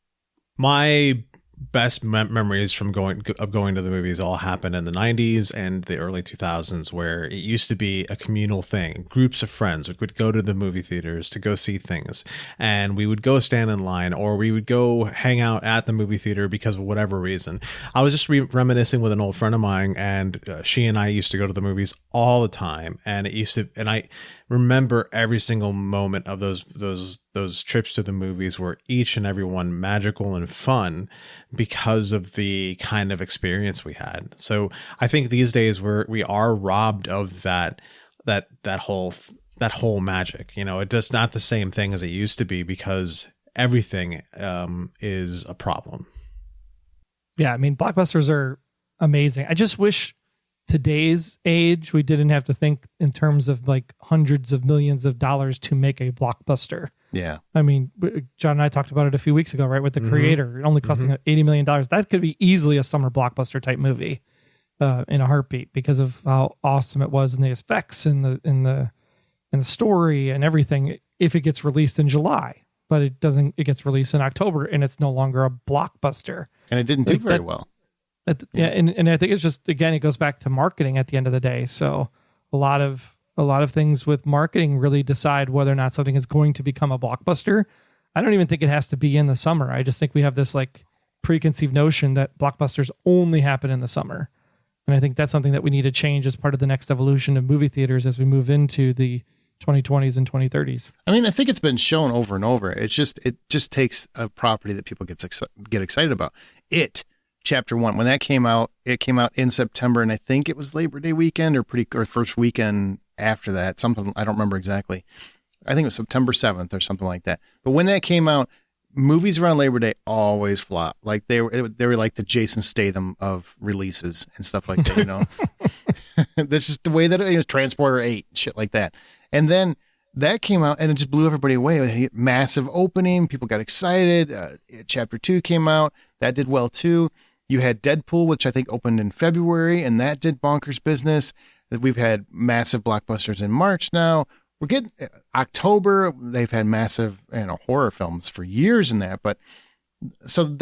B: My best memories from going to the movies all happened in the 90s and the early 2000s, where it used to be a communal thing. Groups of friends would go to the movie theaters to go see things, and we would go stand in line, or we would go hang out at the movie theater because of whatever reason. I was just reminiscing with an old friend of mine, and she and I used to go to the movies all the time, and I remember every single moment of those trips to the movies were each and every one magical and fun because of the kind of experience we had. So I think these days we are robbed of that whole magic. It's just not the same thing as it used to be because everything is a problem.
C: Yeah, I mean, blockbusters are amazing. I just wish today's age we didn't have to think in terms of hundreds of millions of dollars to make a blockbuster.
A: Yeah.
C: I mean, John and I talked about it a few weeks ago, right? With The Creator, only costing $80 million. That could be easily a summer blockbuster type movie in a heartbeat because of how awesome it was, and the effects and the story and everything, if it gets released in July. But it doesn't, it gets released in October and it's no longer a blockbuster.
A: And it didn't do very well.
C: Yeah, and I think it's just, again, it goes back to marketing at the end of the day. So a lot of things with marketing really decide whether or not something is going to become a blockbuster. I don't even think it has to be in the summer. I just think we have this preconceived notion that blockbusters only happen in the summer. And I think that's something that we need to change as part of the next evolution of movie theaters as we move into the 2020s and 2030s. I
A: mean, I think it's been shown over and over. It just takes a property that people get excited about. Chapter 1, when that came out, it came out in September, and I think it was Labor Day weekend or first weekend after that. Something, I don't remember exactly. I think it was September 7th or something like that. But when that came out, movies around Labor Day always flop. They were like the Jason Statham of releases and stuff like that. That's just the way that it was. Transporter 8, shit like that. And then that came out and it just blew everybody away. Massive opening, people got excited. Chapter 2 came out, that did well too. You had Deadpool, which I think opened in February, and that did bonkers business. We've had massive blockbusters in March now. We're getting October. They've had massive, horror films for years in that. But so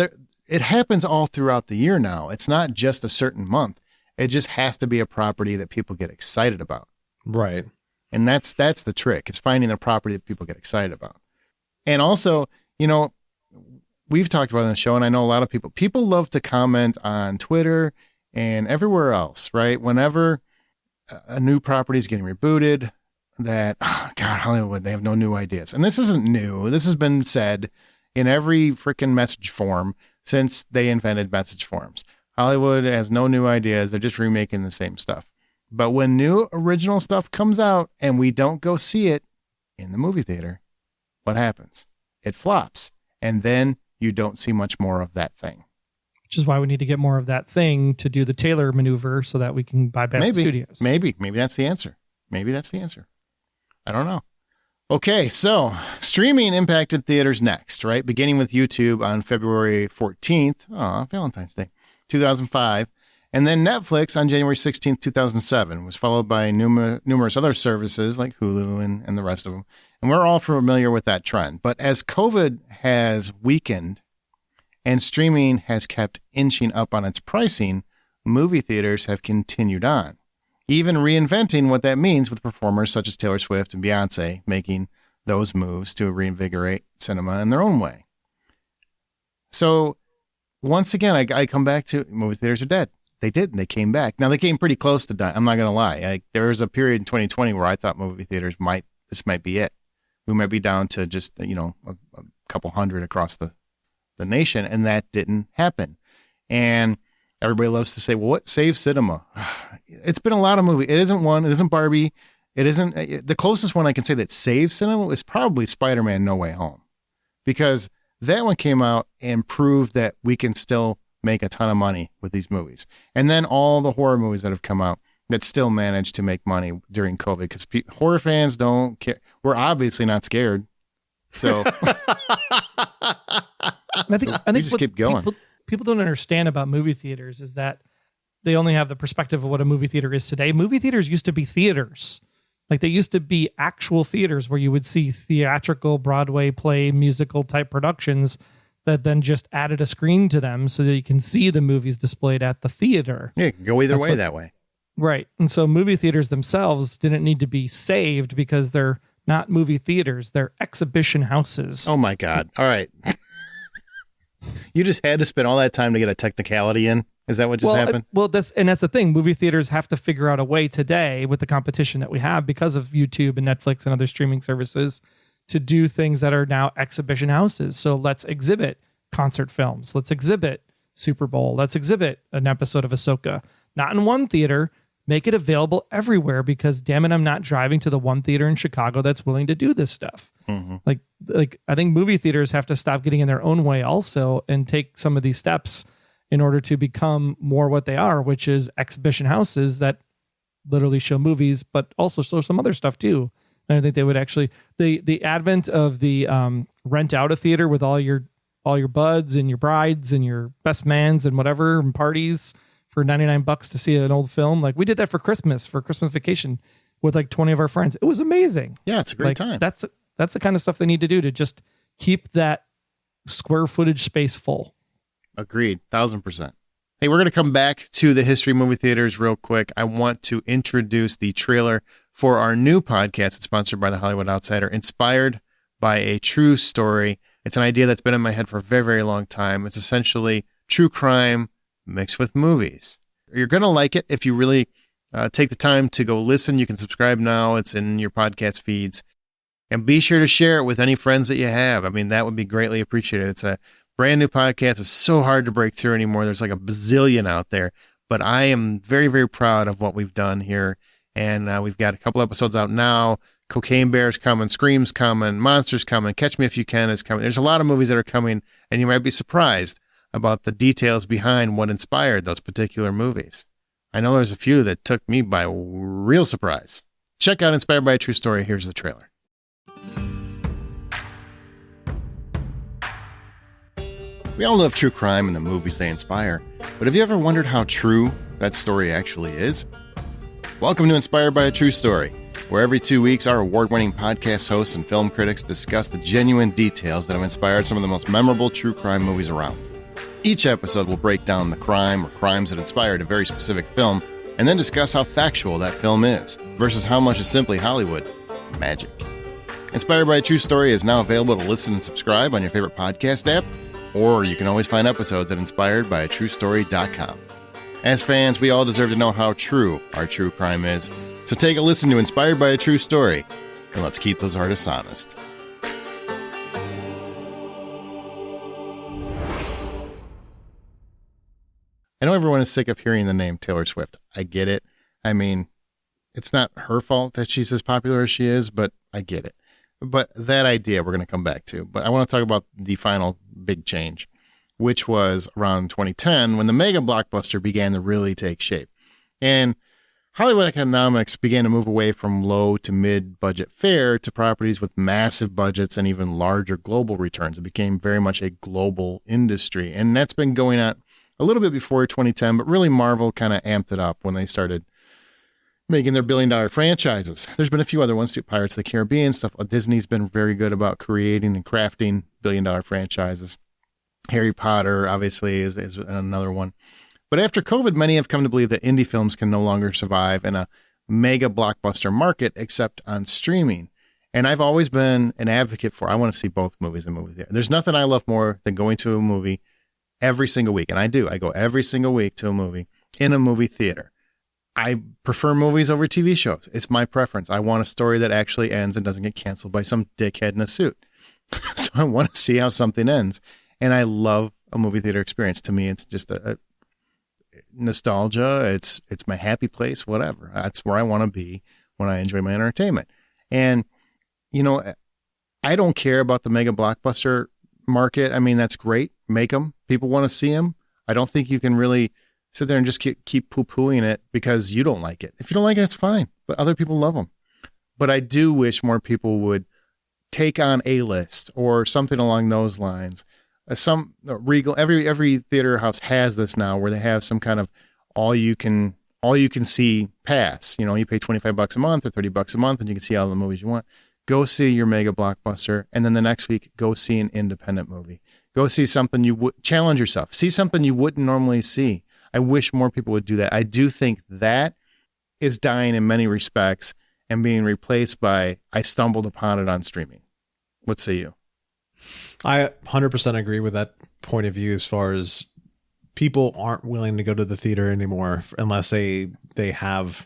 A: it happens all throughout the year now. It's not just a certain month. It just has to be a property that people get excited about.
B: Right.
A: And that's the trick. It's finding a property that people get excited about. And also, we've talked about it on the show, and I know a lot of people love to comment on Twitter and everywhere else, right? Whenever a new property is getting rebooted, that, oh God, Hollywood, they have no new ideas. And this isn't new. This has been said in every freaking message form since they invented message forms. Hollywood has no new ideas. They're just remaking the same stuff. But when new original stuff comes out and we don't go see it in the movie theater, what happens? It flops. And then you don't see much more of that thing.
C: Which is why we need to get more of that thing to do the Taylor maneuver so that we can bypass the studios.
A: Maybe that's the answer. I don't know. Okay, so streaming impacted theaters next, right? Beginning with YouTube on February 14th, Valentine's Day, 2005. And then Netflix on January 16th, 2007 was followed by numerous other services like Hulu and the rest of them. And we're all familiar with that trend. But as COVID has weakened and streaming has kept inching up on its pricing, movie theaters have continued on, even reinventing what that means with performers such as Taylor Swift and Beyonce making those moves to reinvigorate cinema in their own way. So once again, I come back to movie theaters are dead. They didn't. They came back. Now, they came pretty close to dying. I'm not going to lie. There was a period in 2020 where I thought movie theaters this might be it. We might be down to just, a couple hundred across the nation, and that didn't happen. And everybody loves to say, well, what saves cinema? It's been a lot of movies. It isn't one. It isn't Barbie. It isn't. The closest one I can say that saved cinema is probably Spider-Man No Way Home, because that one came out and proved that we can still make a ton of money with these movies. And then all the horror movies that have come out that still managed to make money during COVID, because horror fans don't care. We're obviously not scared. So
C: I think
A: we just keep going.
C: People don't understand about movie theaters is that they only have the perspective of what a movie theater is today. Movie theaters used to be theaters. Like, they used to be actual theaters where you would see theatrical Broadway play musical type productions that then just added a screen to them so that you can see the movies displayed at the theater.
A: Yeah, it can go either way that way.
C: Right. And so movie theaters themselves didn't need to be saved because they're not movie theaters. They're exhibition houses.
A: Oh my God. All right. You just had to spend all that time to get a technicality in. Is that what just happened?
C: That's the thing. Movie theaters have to figure out a way today with the competition that we have because of YouTube and Netflix and other streaming services to do things that are now exhibition houses. So let's exhibit concert films. Let's exhibit Super Bowl. Let's exhibit an episode of Ahsoka. Not in one theater. Make it available everywhere, because damn it, I'm not driving to the one theater in Chicago that's willing to do this stuff. Mm-hmm. Like I think movie theaters have to stop getting in their own way also and take some of these steps in order to become more what they are, which is exhibition houses that literally show movies, but also show some other stuff too. And I think they would actually, the advent of the rent out a theater with all your buds and your brides and your best mans and whatever and parties for $99 to see an old film. Like, we did that for Christmas vacation with like 20 of our friends. It was amazing.
A: Yeah, it's a great time.
C: That's the kind of stuff they need to do to just keep that square footage space full.
A: Agreed. 1,000%. Hey, we're going to come back to the history of movie theaters real quick. I want to introduce the trailer for our new podcast. It's sponsored by the Hollywood Outsider, inspired by a true story. It's an idea that's been in my head for a very, very long time. It's essentially true crime mixed with movies. You're going to like it if you really take the time to go listen. You can subscribe now. It's in your podcast feeds. And be sure to share it with any friends that you have. I mean, that would be greatly appreciated. It's a brand new podcast. It's so hard to break through anymore. There's like a bazillion out there. But I am very, very proud of what we've done here. And we've got a couple episodes out now. Cocaine Bear's coming, Scream's coming, Monster's coming, Catch Me If You Can is coming. There's a lot of movies that are coming, and you might be surprised about the details behind what inspired those particular movies. I know there's a few that took me by real surprise. Check out Inspired by a True Story. Here's the trailer. We all love true crime and the movies they inspire. But have you ever wondered how true that story actually is? Welcome to Inspired by a True Story, where every 2 weeks our award-winning podcast hosts and film critics discuss the genuine details that have inspired some of the most memorable true crime movies around. Each episode will break down the crime or crimes that inspired a very specific film, and then discuss how factual that film is, versus how much is simply Hollywood magic. Inspired by a True Story is now available to listen and subscribe on your favorite podcast app, or you can always find episodes at inspiredbyatruestory.com. As fans, we all deserve to know how true our true crime is, so take a listen to Inspired by a True Story, and let's keep those artists honest. I know everyone is sick of hearing the name Taylor Swift. I get it. I mean, it's not her fault that she's as popular as she is, but I get it. But that idea we're going to come back to. But I want to talk about the final big change, which was around 2010 when the mega blockbuster began to really take shape. And Hollywood economics began to move away from low to mid-budget fare to properties with massive budgets and even larger global returns. It became very much a global industry. And that's been going on a little bit before 2010, but really Marvel kind of amped it up when they started making their billion-dollar franchises. There's been a few other ones too, Pirates of the Caribbean, stuff. Disney's been very good about creating and crafting billion-dollar franchises. Harry Potter, obviously, is another one. But after COVID, many have come to believe that indie films can no longer survive in a mega blockbuster market except on streaming. And I've always been an advocate for, I want to see both movies in movie theater. There's nothing I love more than going to a movie every single week. And I do. I go every single week to a movie in a movie theater. I prefer movies over TV shows. It's my preference. I want a story that actually ends and doesn't get canceled by some dickhead in a suit. So I want to see how something ends. And I love a movie theater experience. To me, it's just a nostalgia. It's my happy place, whatever. That's where I want to be when I enjoy my entertainment. And, you know, I don't care about the mega blockbuster market. I mean, that's great. Make them. People want to see them. I don't think you can really sit there and just keep poo-pooing it because you don't like it. If you don't like it, it's fine. But other people love them. But I do wish more people would take on A-list or something along those lines. Some Regal, every theater house has this now, where they have some kind of all you can see pass. You know, you pay $25 a month or $30 a month, and you can see all the movies you want. Go see your mega blockbuster, and then the next week, go see an independent movie. Go see something you would challenge yourself. See something you wouldn't normally see. I wish more people would do that. I do think that is dying in many respects and being replaced by I stumbled upon it on streaming. What say you?
B: I 100% agree with that point of view, as far as people aren't willing to go to the theater anymore unless they have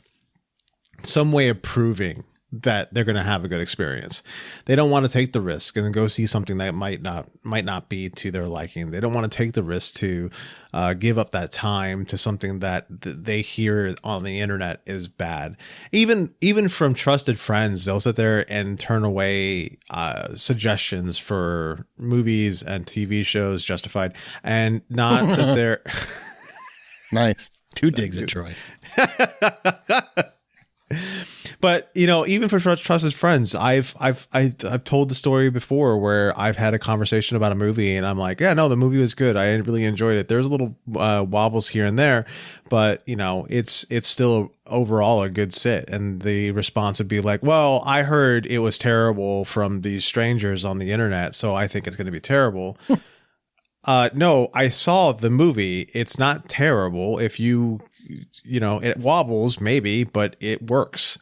B: some way of proving that they're going to have a good experience. They don't want to take the risk and then go see something that might not be to their liking. They don't want to take the risk to give up that time to something that they hear on the internet is bad. Even from trusted friends, they'll sit there and turn away suggestions for movies and TV shows, Justified, and not sit there.
A: Nice. 2 digs at Troy.
B: But, you know, even for trusted friends, I've told the story before where I've had a conversation about a movie and I'm like, yeah, no, the movie was good. I really enjoyed it. There's a little wobbles here and there, but, you know, it's still overall a good sit. And the response would be like, well, I heard it was terrible from these strangers on the internet, so I think it's going to be terrible. No, I saw the movie. It's not terrible. If you know, it wobbles maybe, but it works.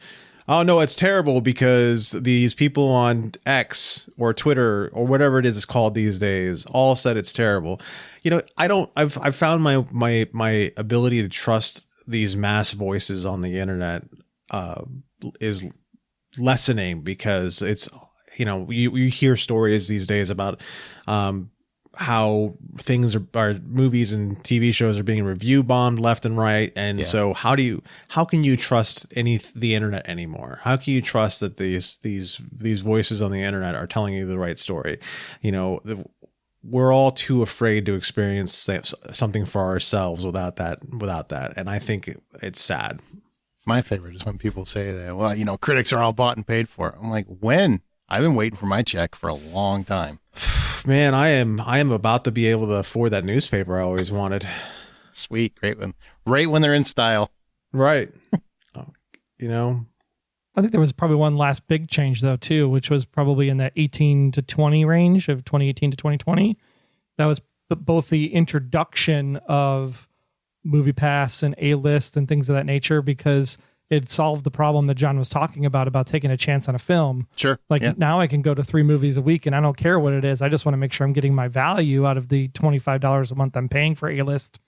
B: Oh no, it's terrible because these people on X or Twitter or whatever it is it's called these days all said it's terrible. You know, I've found my ability to trust these mass voices on the internet is lessening, because it's, you know, you hear stories these days about how things are movies and TV shows are being review bombed left and right. And so how can you trust the internet anymore? How can you trust that these voices on the internet are telling you the right story? You know, we're all too afraid to experience something for ourselves without that. And I think it's sad.
A: My favorite is when people say that, well, you know, critics are all bought and paid for. I'm like, when? I've been waiting for my check for a long time.
B: Man, I am about to be able to afford that newspaper I always wanted.
A: Sweet. Great one. Right when they're in style.
B: Right. You know,
C: I think there was probably one last big change though too, which was probably in that 18 to 20 range of 2018 to 2020. That was both the introduction of Movie Pass and A-List and things of that nature, because it solved the problem that John was talking about taking a chance on a film.
A: Sure.
C: Like now I can go to 3 movies a week and I don't care what it is. I just want to make sure I'm getting my value out of the $25 a month I'm paying for A-List,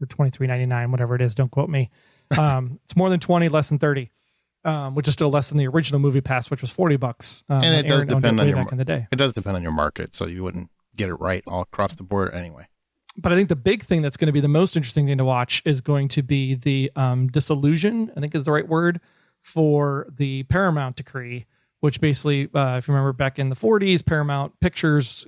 C: or $23.99, whatever it is. Don't quote me. It's more than 20, less than 30. Which is still less than the original Movie Pass, which was $40.
A: And it does depend on
C: back in the day.
A: It does depend on your market, so you wouldn't get it right all across the board anyway.
C: But I think the big thing that's going to be the most interesting thing to watch is going to be the dissolution, I think is the right word, for the Paramount decree, which basically, if you remember back in the 40s, Paramount Pictures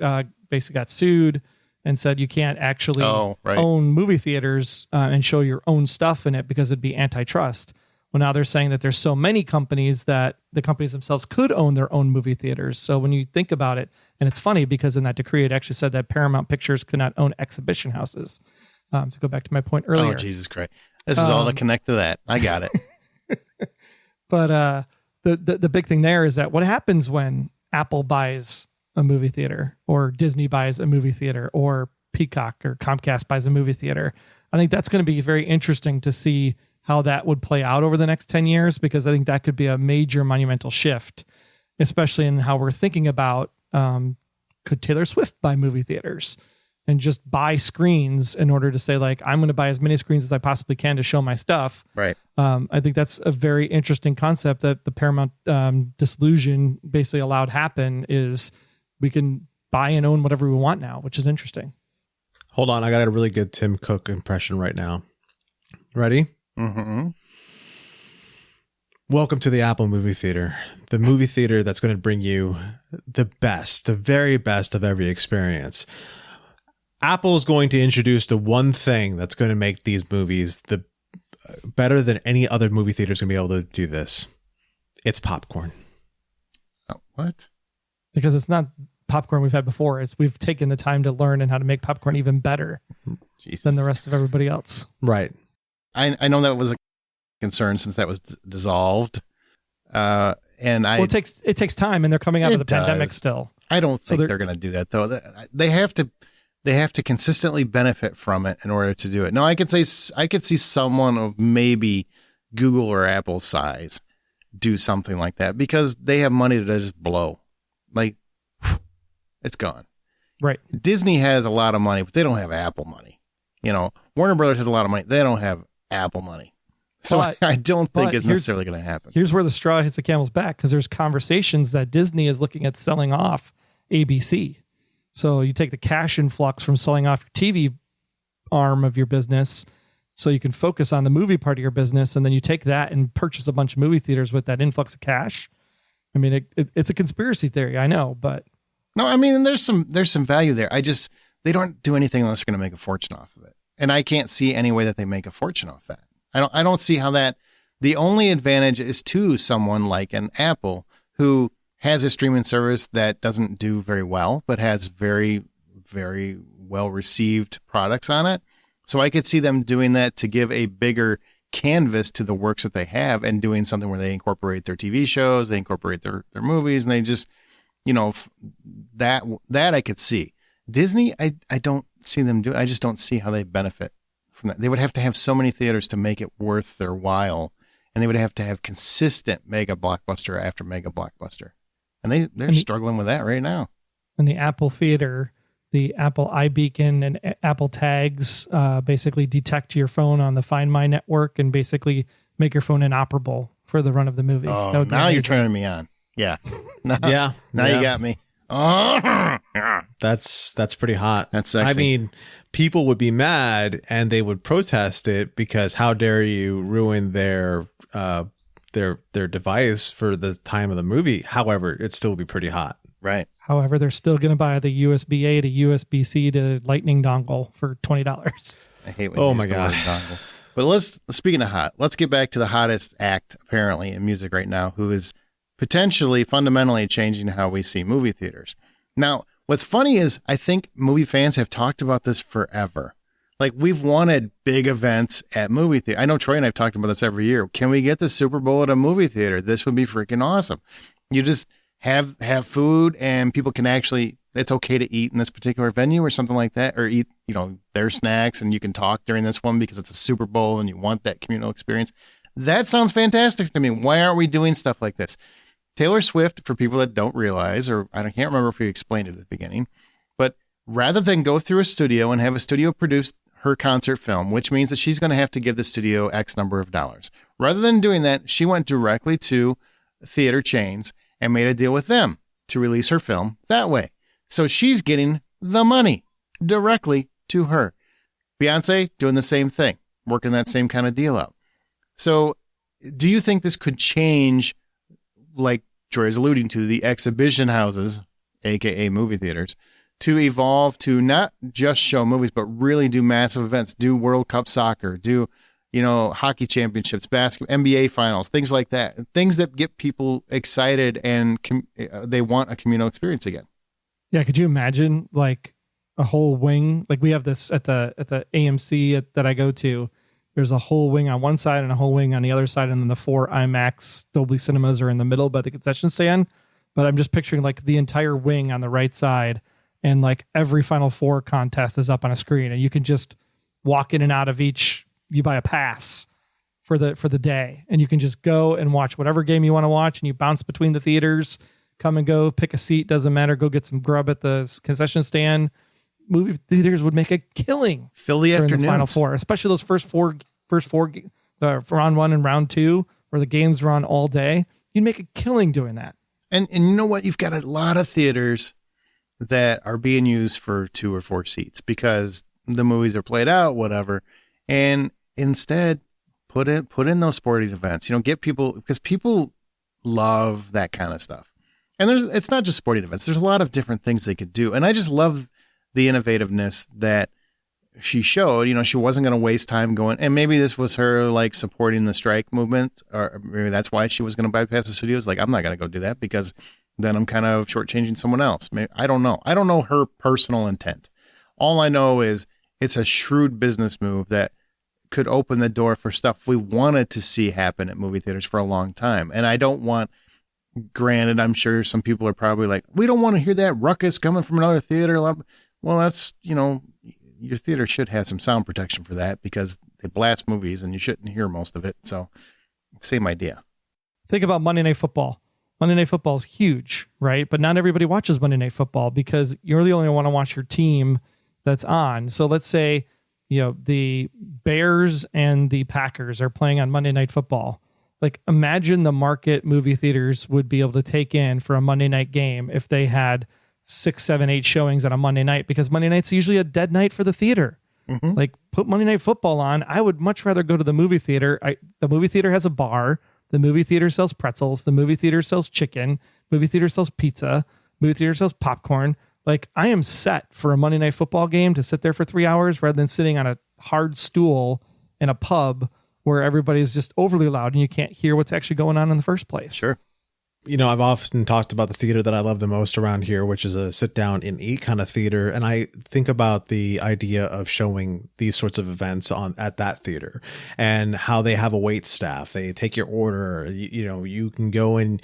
C: basically got sued and said you can't actually own movie theaters and show your own stuff in it because it'd be antitrust. Well, now they're saying that there's so many companies that the companies themselves could own their own movie theaters. So when you think about it, and it's funny because in that decree, it actually said that Paramount Pictures could not own exhibition houses. To go back to my point earlier.
A: Oh, Jesus Christ. This is all to connect to that. I got it.
C: But the big thing there is that what happens when Apple buys a movie theater, or Disney buys a movie theater, or Peacock or Comcast buys a movie theater? I think that's going to be very interesting to see how that would play out over the next 10 years, because I think that could be a major monumental shift, especially in how we're thinking about, could Taylor Swift buy movie theaters and just buy screens in order to say, like, I'm going to buy as many screens as I possibly can to show my stuff.
A: Right.
C: I think that's a very interesting concept that the Paramount dissolution basically allowed happen, is we can buy and own whatever we want now, which is interesting.
B: Hold on. I got a really good Tim Cook impression right now. Ready?
A: Mm-hmm.
B: Welcome to the Apple movie theater, the movie theater that's going to bring you the best, the very best of every experience. Apple is going to introduce the one thing that's going to make these movies the better than any other movie theater is going to be able to do this. It's popcorn.
A: Oh, what?
C: Because it's not popcorn we've had before. We've taken the time to learn and how to make popcorn even better than the rest of everybody else.
B: Right.
A: I know that was a concern since that was dissolved. Well,
C: it takes time, and they're coming out of the pandemic still.
A: I don't think they're going to do that, though. They have to consistently benefit from it in order to do it. Now, I could see someone of maybe Google or Apple size do something like that, because they have money to just blow. Like, it's gone.
C: Right.
A: Disney has a lot of money, but they don't have Apple money. You know, Warner Brothers has a lot of money. They don't have Apple money. So I don't think it's necessarily going to happen.
C: Here's where the straw hits the camel's back, because there's conversations that Disney is looking at selling off ABC. So you take the cash influx from selling off your TV arm of your business so you can focus on the movie part of your business, and then you take that and purchase a bunch of movie theaters with that influx of cash. I mean, it's a conspiracy theory, I know, but...
A: No, I mean, there's some value there. They don't do anything unless they're going to make a fortune off of it. And I can't see any way that they make a fortune off that. I don't see how that. The only advantage is to someone like an Apple, who has a streaming service that doesn't do very well, but has very, very well received products on it. So I could see them doing that to give a bigger canvas to the works that they have, and doing something where they incorporate their TV shows, they incorporate their movies, and they just, you know, that I could see. Disney, I don't see them do. I just don't see how they benefit from that. They would have to have so many theaters to make it worth their while, and they would have to have consistent mega blockbuster after mega blockbuster, and they're struggling with that right now.
C: And the Apple Theater, the Apple iBeacon and Apple Tags basically detect your phone on the Find My network and basically make your phone inoperable for the run of the movie.
A: Oh, now you're turning me on. Yeah. Now you got me. Oh,
B: that's pretty hot.
A: That's sexy.
B: I mean, people would be mad and they would protest it, because how dare you ruin their device for the time of the movie. However, it still would be pretty hot.
A: Right.
C: However, they're still going to buy the USB-A to USB-C to Lightning dongle for $20.
A: I hate when you use the word dongle. But speaking of hot, let's get back to the hottest act apparently in music right now, who is potentially fundamentally changing how we see movie theaters. Now, what's funny is I think movie fans have talked about this forever. Like, we've wanted big events at movie theater. I know Troy and I've talked about this every year. Can we get the Super Bowl at a movie theater? This would be freaking awesome. You just have food and people can actually, it's okay to eat in this particular venue or something like that, or eat, their snacks, and you can talk during this one because it's a Super Bowl and you want that communal experience. That sounds fantastic to me. Why aren't we doing stuff like this? Taylor Swift, for people that don't realize, or I can't remember if we explained it at the beginning, but rather than go through a studio and have a studio produce her concert film, which means that she's going to have to give the studio X number of dollars. Rather than doing that, she went directly to theater chains and made a deal with them to release her film that way. So she's getting the money directly to her. Beyonce doing the same thing, working that same kind of deal out. So do you think this could change, like Troy is alluding to, the exhibition houses, aka movie theaters, to evolve to not just show movies, but really do massive events, do World Cup soccer, do, hockey championships, basketball, NBA finals, things like that, things that get people excited and they want a communal experience again.
C: Yeah. Could you imagine like a whole wing? Like we have this at the AMC that I go to. There's a whole wing on one side and a whole wing on the other side. And then the 4 IMAX Dolby Cinemas are in the middle by the concession stand. But I'm just picturing like the entire wing on the right side. And like every Final Four contest is up on a screen, and you can just walk in and out of each. You buy a pass for the day, and you can just go and watch whatever game you want to watch, and you bounce between the theaters, come and go, pick a seat, doesn't matter. Go get some grub at the concession stand. Movie theaters would make a killing.
A: Fill the afternoons.
C: The Final Four, especially those first four round 1 and round 2, where the games run all day. You'd make a killing doing that.
A: And you know what? You've got a lot of theaters that are being used for 2 or 4 seats because the movies are played out, whatever. And instead put in those sporting events, get people, because people love that kind of stuff. And it's not just sporting events. There's a lot of different things they could do. And I just love the innovativeness that she showed. She wasn't going to waste time going, and maybe this was her like supporting the strike movement, or maybe that's why she was going to bypass the studios. Like, I'm not going to go do that because then I'm kind of shortchanging someone else. Maybe, I don't know. I don't know her personal intent. All I know is it's a shrewd business move that could open the door for stuff we wanted to see happen at movie theaters for a long time. And I don't want, granted, I'm sure some people are probably like, we don't want to hear that ruckus coming from another theater. Well, that's, your theater should have some sound protection for that because they blast movies and you shouldn't hear most of it. So same idea.
C: Think about Monday Night Football. Monday Night Football is huge, right? But not everybody watches Monday Night Football because you're the only one to watch your team that's on. So let's say, the Bears and the Packers are playing on Monday Night Football. Like, imagine the market movie theaters would be able to take in for a Monday night game if they had 6, 7, 8 showings on a Monday night, because Monday night's usually a dead night for the theater. Mm-hmm. Like, put Monday Night Football on. I would much rather go to the movie theater. The movie theater has a bar. The movie theater sells pretzels. The movie theater sells chicken. Movie theater sells pizza. Movie theater sells popcorn. Like, I am set for a Monday Night Football game to sit there for 3 hours rather than sitting on a hard stool in a pub where everybody's just overly loud and you can't hear what's actually going on in the first place.
A: Sure.
B: I've often talked about the theater that I love the most around here, which is a sit down and eat kind of theater. And I think about the idea of showing these sorts of events at that theater and how they have a wait staff. They take your order. You can go and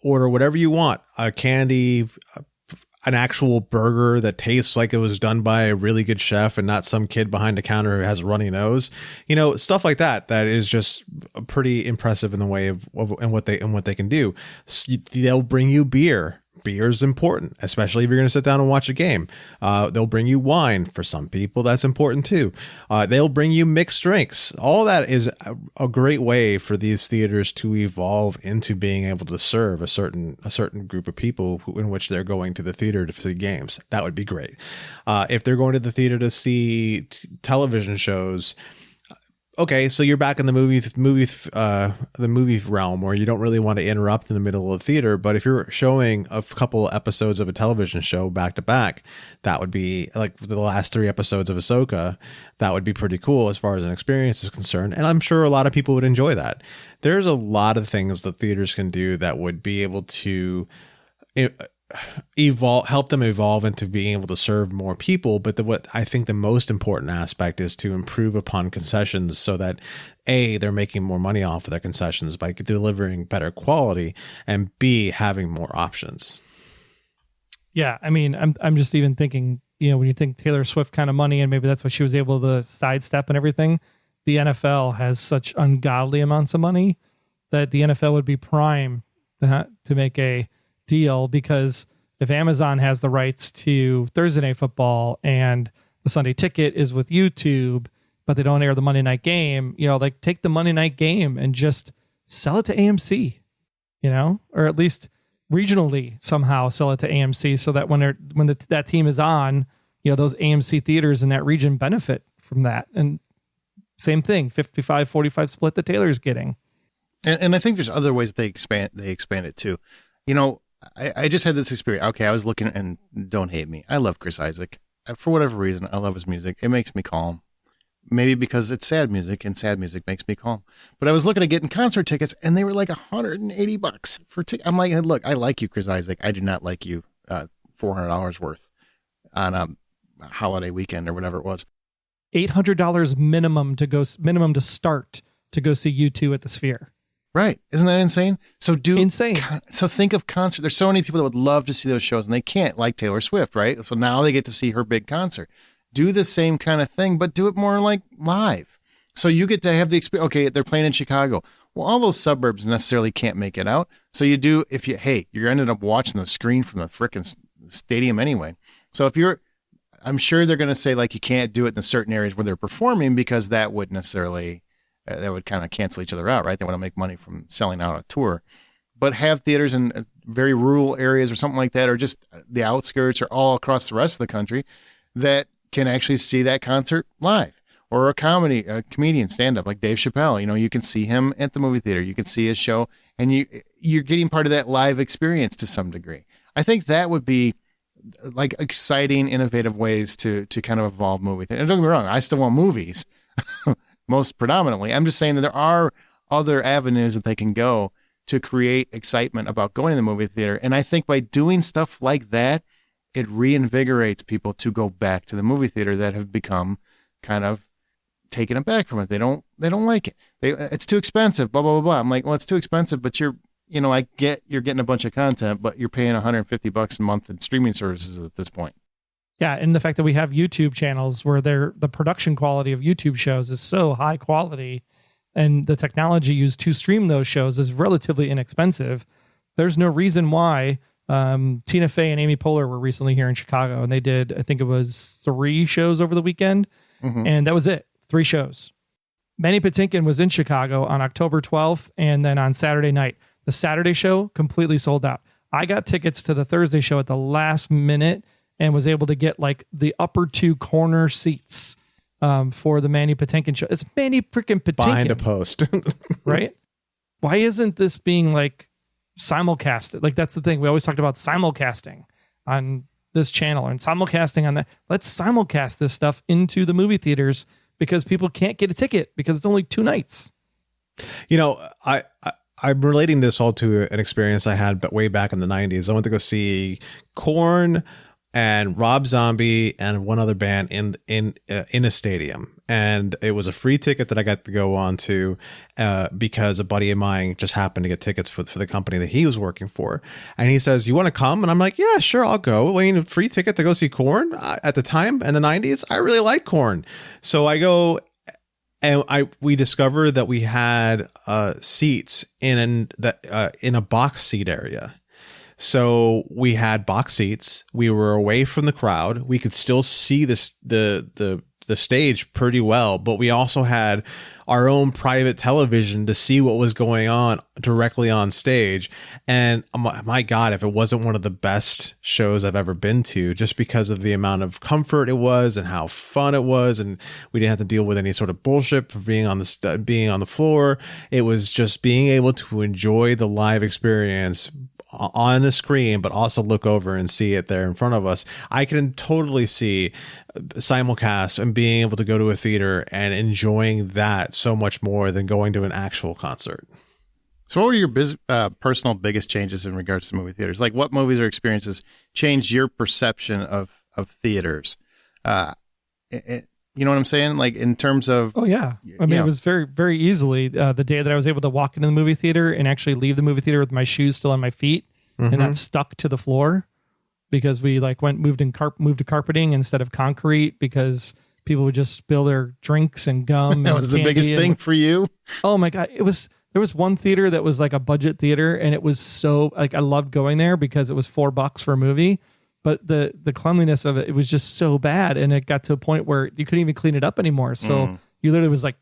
B: order whatever you want, a candy, an actual burger that tastes like it was done by a really good chef and not some kid behind the counter who has a runny nose, stuff like that. That is just pretty impressive in the way of what they can do. They'll bring you beer. Beer is important, especially if you're going to sit down and watch a game. They'll bring you wine. For some people, that's important too. They'll bring you mixed drinks. All that is a great way for these theaters to evolve into being able to serve a certain group of people in which they're going to the theater to see games. That would be great. If they're going to the theater to see television shows, okay, so you're back in the movie realm where you don't really want to interrupt in the middle of the theater. But if you're showing a couple episodes of a television show back to back, that would be like the last 3 episodes of Ahsoka. That would be pretty cool as far as an experience is concerned. And I'm sure a lot of people would enjoy that. There's a lot of things that theaters can do that would be able to help them evolve into being able to serve more people. But what I think the most important aspect is to improve upon concessions so that A, they're making more money off of their concessions by delivering better quality, and B, having more options.
C: Yeah, I mean, I'm just even thinking, when you think Taylor Swift kind of money, and maybe that's what she was able to sidestep and everything, the NFL has such ungodly amounts of money that the NFL would be prime to make a deal, because if Amazon has the rights to Thursday Night Football and the Sunday Ticket is with YouTube, but they don't air the Monday night game, like take the Monday night game and just sell it to AMC, or at least regionally somehow sell it to AMC, so that when that team is on, those AMC theaters in that region benefit from that. And same thing, 55-45 split that Taylor's getting.
A: And I think there's other ways that they expand it too. I just had this experience. Okay, I was looking, and don't hate me, I love Chris Isaak. For whatever reason, I love his music. It makes me calm. Maybe because it's sad music, and sad music makes me calm. But I was looking at getting concert tickets, and they were like $180 for ticket. I'm like, look, I like you, Chris Isaak. I do not like you $400 worth on a holiday weekend or whatever it was.
C: $800 minimum to start to go see U2 at the Sphere.
A: Right. Isn't that insane?
C: Insane.
A: So think of concert. There's so many people that would love to see those shows, and they can't, like Taylor Swift, right? So now they get to see her big concert. Do the same kind of thing, but do it more like live. So you get to have the experience. Okay, they're playing in Chicago. Well, all those suburbs necessarily can't make it out. So you do, you're ended up watching the screen from the frickin' stadium anyway. So I'm sure they're going to say, like, you can't do it in the certain areas where they're performing, because that would necessarily, that would kind of cancel each other out, right? They want to make money from selling out a tour. But have theaters in very rural areas or something like that, or just the outskirts, or all across the rest of the country, that can actually see that concert live. Or a comedian stand-up like Dave Chappelle. You can see him at the movie theater. You can see his show, and you're getting part of that live experience to some degree. I think that would be like exciting, innovative ways to kind of evolve movie theater. And don't get me wrong, I still want movies, most predominantly. I'm just saying that there are other avenues that they can go to create excitement about going to the movie theater. And I think by doing stuff like that, it reinvigorates people to go back to the movie theater that have become kind of taken aback from it. They don't like it. It's too expensive, blah, blah, blah, blah. I'm like, well, it's too expensive, but I get you're getting a bunch of content, but you're paying $150 a month in streaming services at this point.
C: Yeah, and the fact that we have YouTube channels where the production quality of YouTube shows is so high quality, and the technology used to stream those shows is relatively inexpensive. There's no reason why. Tina Fey and Amy Poehler were recently here in Chicago, and they did, I think it was 3 shows over the weekend, and that was it, 3 shows. Manny Patinkin was in Chicago on October 12th, and then on Saturday night. The Saturday show completely sold out. I got tickets to the Thursday show at the last minute and was able to get like the upper 2 corner seats for the Manny Patinkin show. It's Manny freaking Patinkin.
B: Behind a post.
C: Right? Why isn't this being like simulcasted? Like, that's the thing. We always talked about simulcasting on this channel and simulcasting on that. Let's simulcast this stuff into the movie theaters, because people can't get a ticket because it's only 2 nights.
B: I'm relating this all to an experience I had way back in the 90s. I went to go see Korn and Rob Zombie and one other band in a stadium, and it was a free ticket that I got to go on to because a buddy of mine just happened to get tickets for the company that he was working for, and he says, "You want to come?" And I'm like, "Yeah, sure, I'll go." A free ticket to go see Korn at the time in the 90s. I really liked Korn, so I go. And we discovered that we had seats in a box seat area. So we had box seats. We were away from the crowd. We could still see the stage pretty well, but we also had our own private television to see what was going on directly on stage. And my God, if it wasn't one of the best shows I've ever been to, just because of the amount of comfort it was and how fun it was, and we didn't have to deal with any sort of bullshit for being on the floor. It was just being able to enjoy the live experience on the screen, but also look over and see it there in front of us. I can totally see simulcast and being able to go to a theater and enjoying that so much more than going to an actual concert.
A: So what were your personal biggest changes in regards to movie theaters? Like what movies or experiences changed your perception of theaters? You know what I'm saying? Like in terms of...
C: Oh, yeah. I mean, it was very, very easily the day that I was able to walk into the movie theater and actually leave the movie theater with my shoes still on my feet and not stuck to the floor, because we like moved to carpeting instead of concrete, because people would just spill their drinks and gum.
A: That was the biggest thing for you?
C: Oh my God. There was one theater that was like a budget theater, and it was so like, I loved going there because it was $4 for a movie, but the cleanliness of it was just so bad. And it got to a point where you couldn't even clean it up anymore. So you literally was like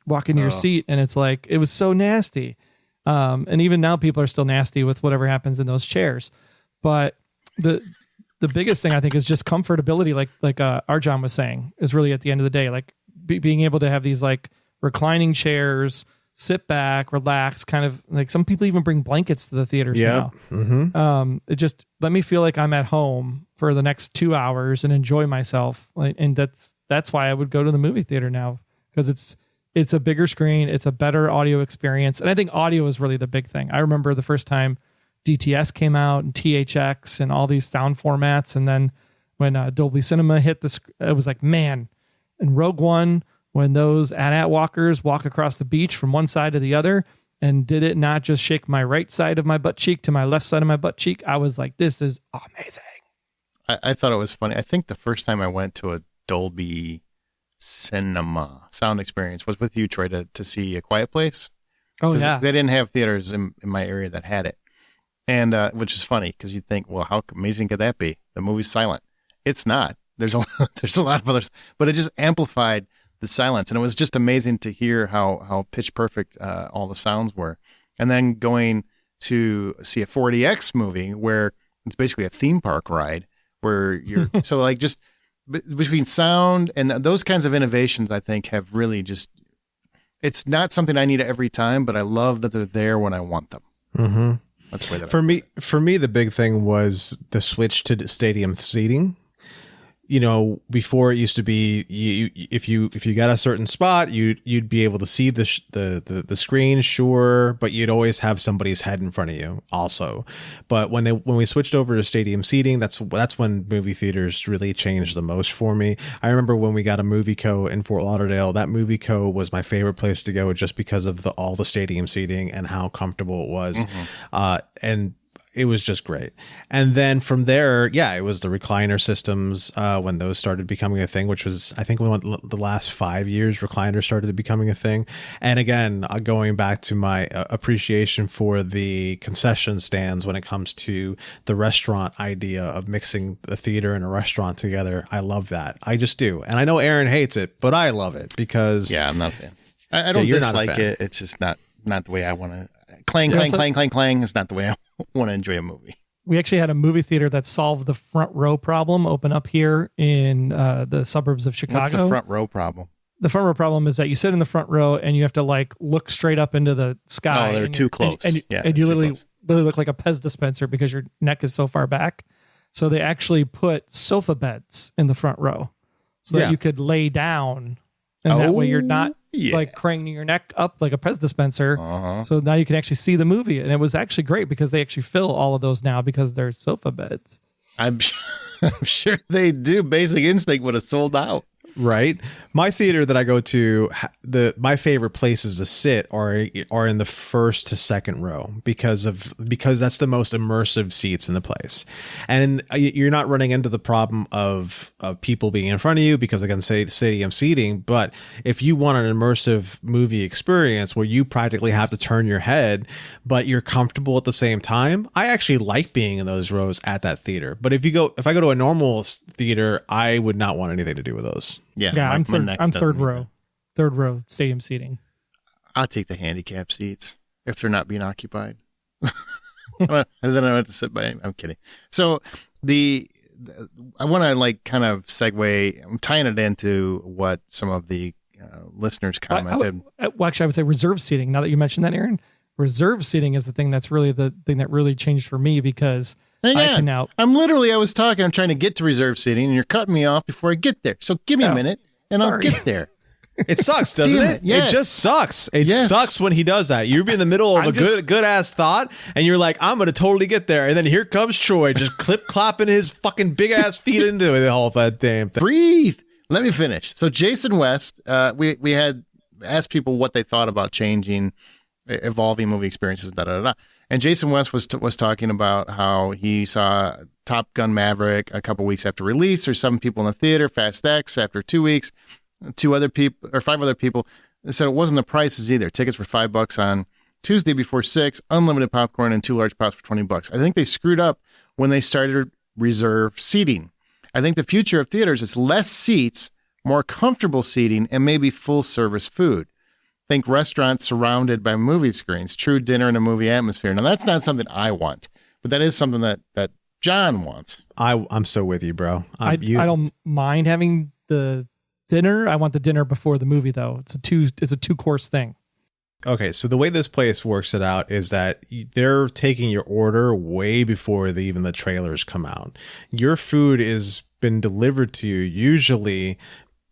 C: walking to your seat, and it's like, it was so nasty. And even now people are still nasty with whatever happens in those chairs. But the biggest thing I think is just comfortability. Like Arjan was saying, is really at the end of the day, like being able to have these like reclining chairs, sit back, relax, kind of like some people even bring blankets to the theaters now. It just let me feel like I'm at home for the next 2 hours and enjoy myself. And that's why I would go to the movie theater now, because it's a bigger screen, it's a better audio experience. And I think audio is really the big thing. I remember the first time DTS came out and THX and all these sound formats. And then when Dolby Cinema hit it was like, man, and Rogue One, when those AT-AT walkers walk across the beach from one side to the other, and did it not just shake my right side of my butt cheek to my left side of my butt cheek, I was like, this is amazing.
A: I thought it was funny. I think the first time I went to a Dolby Cinema sound experience was with you, Troy, to see A Quiet Place.
C: Oh, yeah.
A: They didn't have theaters in my area that had it. And which is funny, because you'd think, well, how amazing could that be? The movie's silent. It's not. There's a lot of others, but it just amplified the silence. And it was just amazing to hear how pitch perfect all the sounds were. And then going to see a 4DX movie where it's basically a theme park ride, where you're so like just between sound and those kinds of innovations, I think have really just, it's not something I need every time, but I love that they're there when I want them.
B: Mm-hmm.
A: That's the way that
B: for me, the big thing was the switch to stadium seating. You know, before it used to be, if you got a certain spot, you'd be able to see the screen, sure, but you'd always have somebody's head in front of you also. But when we switched over to stadium seating, that's when movie theaters really changed the most for me. I remember when we got a Movie Co in Fort Lauderdale, that Movie Co was my favorite place to go, just because of all the stadium seating and how comfortable it was, and it was just great. And then from there, it was the recliner systems when those started becoming a thing, which was, I think, the last 5 years, recliners started becoming a thing. And again, going back to my appreciation for the concession stands when it comes to the restaurant idea of mixing a theater and a restaurant together. I love that. I just do. And I know Aaron hates it, but I love it because...
A: Yeah, I'm not a fan. I don't dislike it. It's just not the way I want to... Clang, clang. It's not the way I want to enjoy a movie.
C: We actually had a movie theater that solved the front row problem open up here in the suburbs of Chicago.
A: What's the front row problem?
C: The front row problem is that you sit in the front row and you have to like look straight up into the sky.
A: Oh, they're too close.
C: And you literally look like a Pez dispenser because your neck is so far back. So they actually put sofa beds in the front row so that you could lay down, and that way you're not like craning your neck up like a Pez dispenser. So now you can actually see the movie. And it was actually great because they actually fill all of those now because they're sofa beds.
A: I'm sure they do. Basic Instinct would have sold out.
B: Right. My theater that I go to, my favorite places to sit are in the first to second row because that's the most immersive seats in the place. And you're not running into the problem of people being in front of you because, again, stadium seating. But if you want an immersive movie experience where you practically have to turn your head, but you're comfortable at the same time, I actually like being in those rows at that theater. But if I go to a normal theater, I would not want anything to do with those.
A: Yeah,
C: I'm third row stadium seating.
A: I'll take the handicap seats if they're not being occupied. And then I have to sit by. I'm kidding. So I want to like kind of segue. I'm tying it into what some of the listeners commented.
C: Well, actually, I would say reserve seating. Now that you mentioned that, Aaron, reserve seating is the thing that's really the thing that really changed for me because I was talking. I'm trying to get to reserve seating, and you're cutting me off before I get there. So give me a minute, and I'll get there.
B: It sucks, doesn't
A: Damn
B: it?
A: it, yes.
B: It just sucks. It
A: Yes.
B: sucks when he does that. You're in the middle of
C: I'm
B: a good ass thought, and you're like, I'm gonna totally get there, and then here comes Troy, just clapping his fucking big ass feet into the whole damn thing.
A: Breathe. Let me finish. So Jason West, we had asked people what they thought about changing, evolving movie experiences, And Jason West was talking about how he saw Top Gun Maverick a couple weeks after release. There's 7 people in the theater. Fast X after 2 weeks. 5 other people. They said it wasn't the prices either. Tickets were $5 on Tuesday before 6, unlimited popcorn and 2 large pots for $20. I think they screwed up when they started reserve seating. I think the future of theaters is less seats, more comfortable seating, and maybe full service food. Think restaurants surrounded by movie screens, true dinner and a movie atmosphere. Now that's not something I want, but that is something that John wants.
B: I'm so with you, bro.
C: I don't mind having the dinner. I want the dinner before the movie, though. It's a 2-course thing.
B: Okay, so the way this place works it out is that they're taking your order way before even the trailers come out. Your food is been delivered to you usually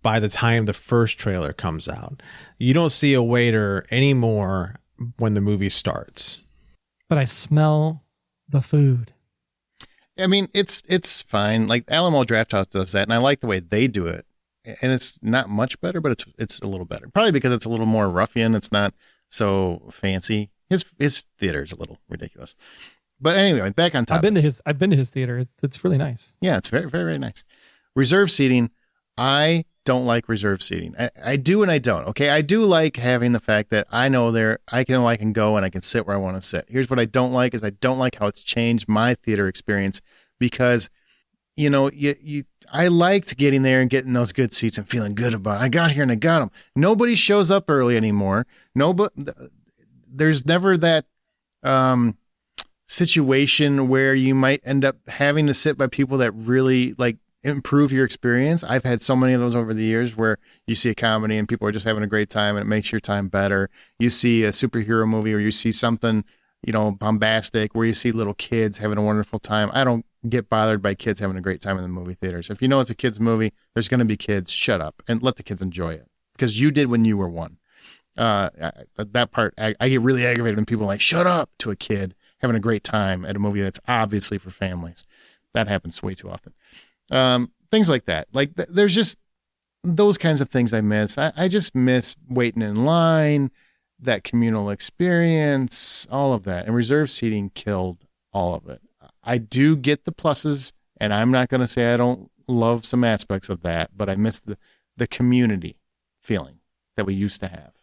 B: by the time the first trailer comes out. You don't see a waiter anymore when the movie starts.
C: But I smell the food.
A: I mean, it's fine. Like Alamo Drafthouse does that, and I like the way they do it. And it's not much better, but it's a little better. Probably because it's a little more ruffian. It's not so fancy. His theater is a little ridiculous. But anyway, back on topic.
C: I've been to his theater. It's really nice.
A: Yeah, it's very, very, very nice. Reserve seating. I don't like reserve seating. I do and I don't. Okay, I do like having the fact that I know I can go and I can sit where I want to sit. Here's what I don't like is I don't like how it's changed my theater experience because, I liked getting there and getting those good seats and feeling good about it. I got here and I got them. Nobody shows up early anymore. There's never that situation where you might end up having to sit by people that really like improve your experience. I've had so many of those over the years where you see a comedy and people are just having a great time and it makes your time better. You see a superhero movie or you see something, bombastic where you see little kids having a wonderful time. I don't get bothered by kids having a great time in the movie theaters. If you know it's a kid's movie, there's going to be kids. Shut up and let the kids enjoy it because you did when you were one. That part, I get really aggravated when people are like, shut up to a kid having a great time at a movie that's obviously for families. That happens way too often. Things like that. Like there's just those kinds of things I miss. I just miss waiting in line, that communal experience, all of that. And reserve seating killed all of it. I do get the pluses, and I'm not going to say I don't love some aspects of that, but I miss the community feeling that we used to have.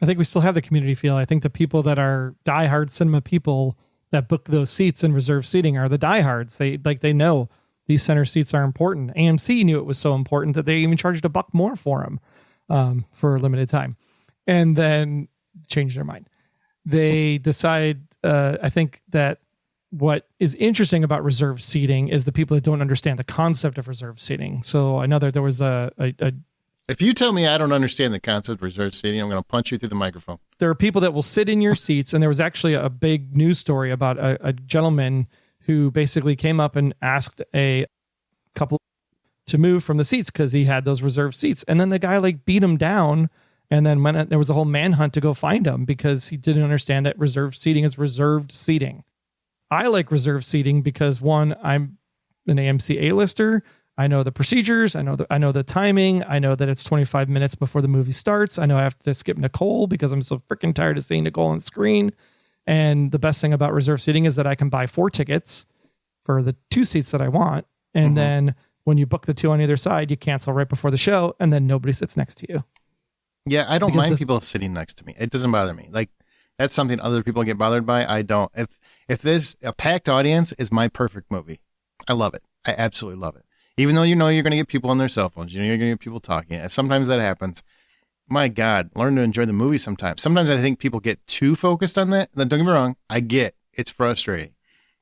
C: I think we still have the community feel. I think the people that are diehard cinema people that book those seats and reserve seating are the diehards. They know these center seats are important. AMC knew it was so important that they even charged $1 more for them for a limited time, and then changed their mind. They decide. I think that what is interesting about reserve seating is the people that don't understand the concept of reserve seating. So I know that there was a
A: If you tell me I don't understand the concept of reserve seating, I'm going to punch you through the microphone.
C: There are people that will sit in your seats, and there was actually a big news story about a gentleman who basically came up and asked a couple to move from the seats because he had those reserved seats. And then the guy beat him down, and then there was a whole manhunt to go find him because he didn't understand that reserved seating is reserved seating. I like reserved seating because, one, I'm an AMC A-lister. I know the procedures. I know the timing. I know that it's 25 minutes before the movie starts. I know I have to skip Nicole because I'm so freaking tired of seeing Nicole on screen. And the best thing about reserved seating is that I can buy 4 tickets for the 2 seats that I want. And then when you book the 2 on either side, you cancel right before the show, and then nobody sits next to you.
A: Yeah, I don't mind people sitting next to me. It doesn't bother me. Like, that's something other people get bothered by. I don't. If there's a packed audience is my perfect movie. I love it. I absolutely love it. Even though you're going to get people on their cell phones, you're going to get people talking. Sometimes that happens. My God, learn to enjoy the movie sometimes. Sometimes I think people get too focused on that. Don't get me wrong. I get it's frustrating.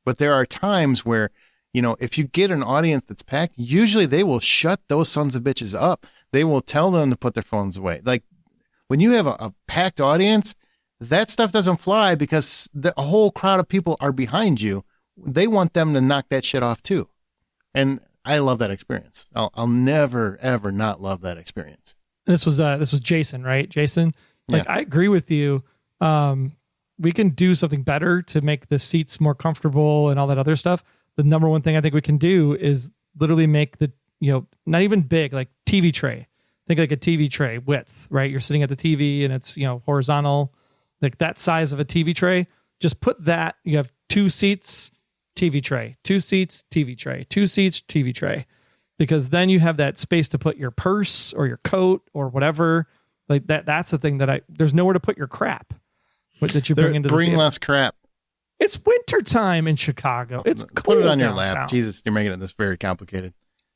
A: But there are times where, if you get an audience that's packed, usually they will shut those sons of bitches up. They will tell them to put their phones away. Like when you have a packed audience, that stuff doesn't fly because a whole crowd of people are behind you. They want them to knock that shit off too. And I love that experience. I'll never, ever not love that experience.
C: This was Jason, right? Jason, like
A: Yeah.
C: I agree with you. We can do something better to make the seats more comfortable and all that other stuff. The number one thing I think we can do is literally make the, not even big, like TV tray. Think like a TV tray width, right? You're sitting at the TV and it's, horizontal, like that size of a TV tray. Just put that, you have 2 seats, TV tray, 2 seats, TV tray, 2 seats, TV tray. Because then you have that space to put your purse or your coat or whatever. Like that's the thing there's nowhere to put your crap that you bring into the
A: Bring
C: theater.
A: less crap.
C: It's wintertime in Chicago. It's cold.
A: Put it on your
C: downtown.
A: lap. Jesus, you're making this very complicated.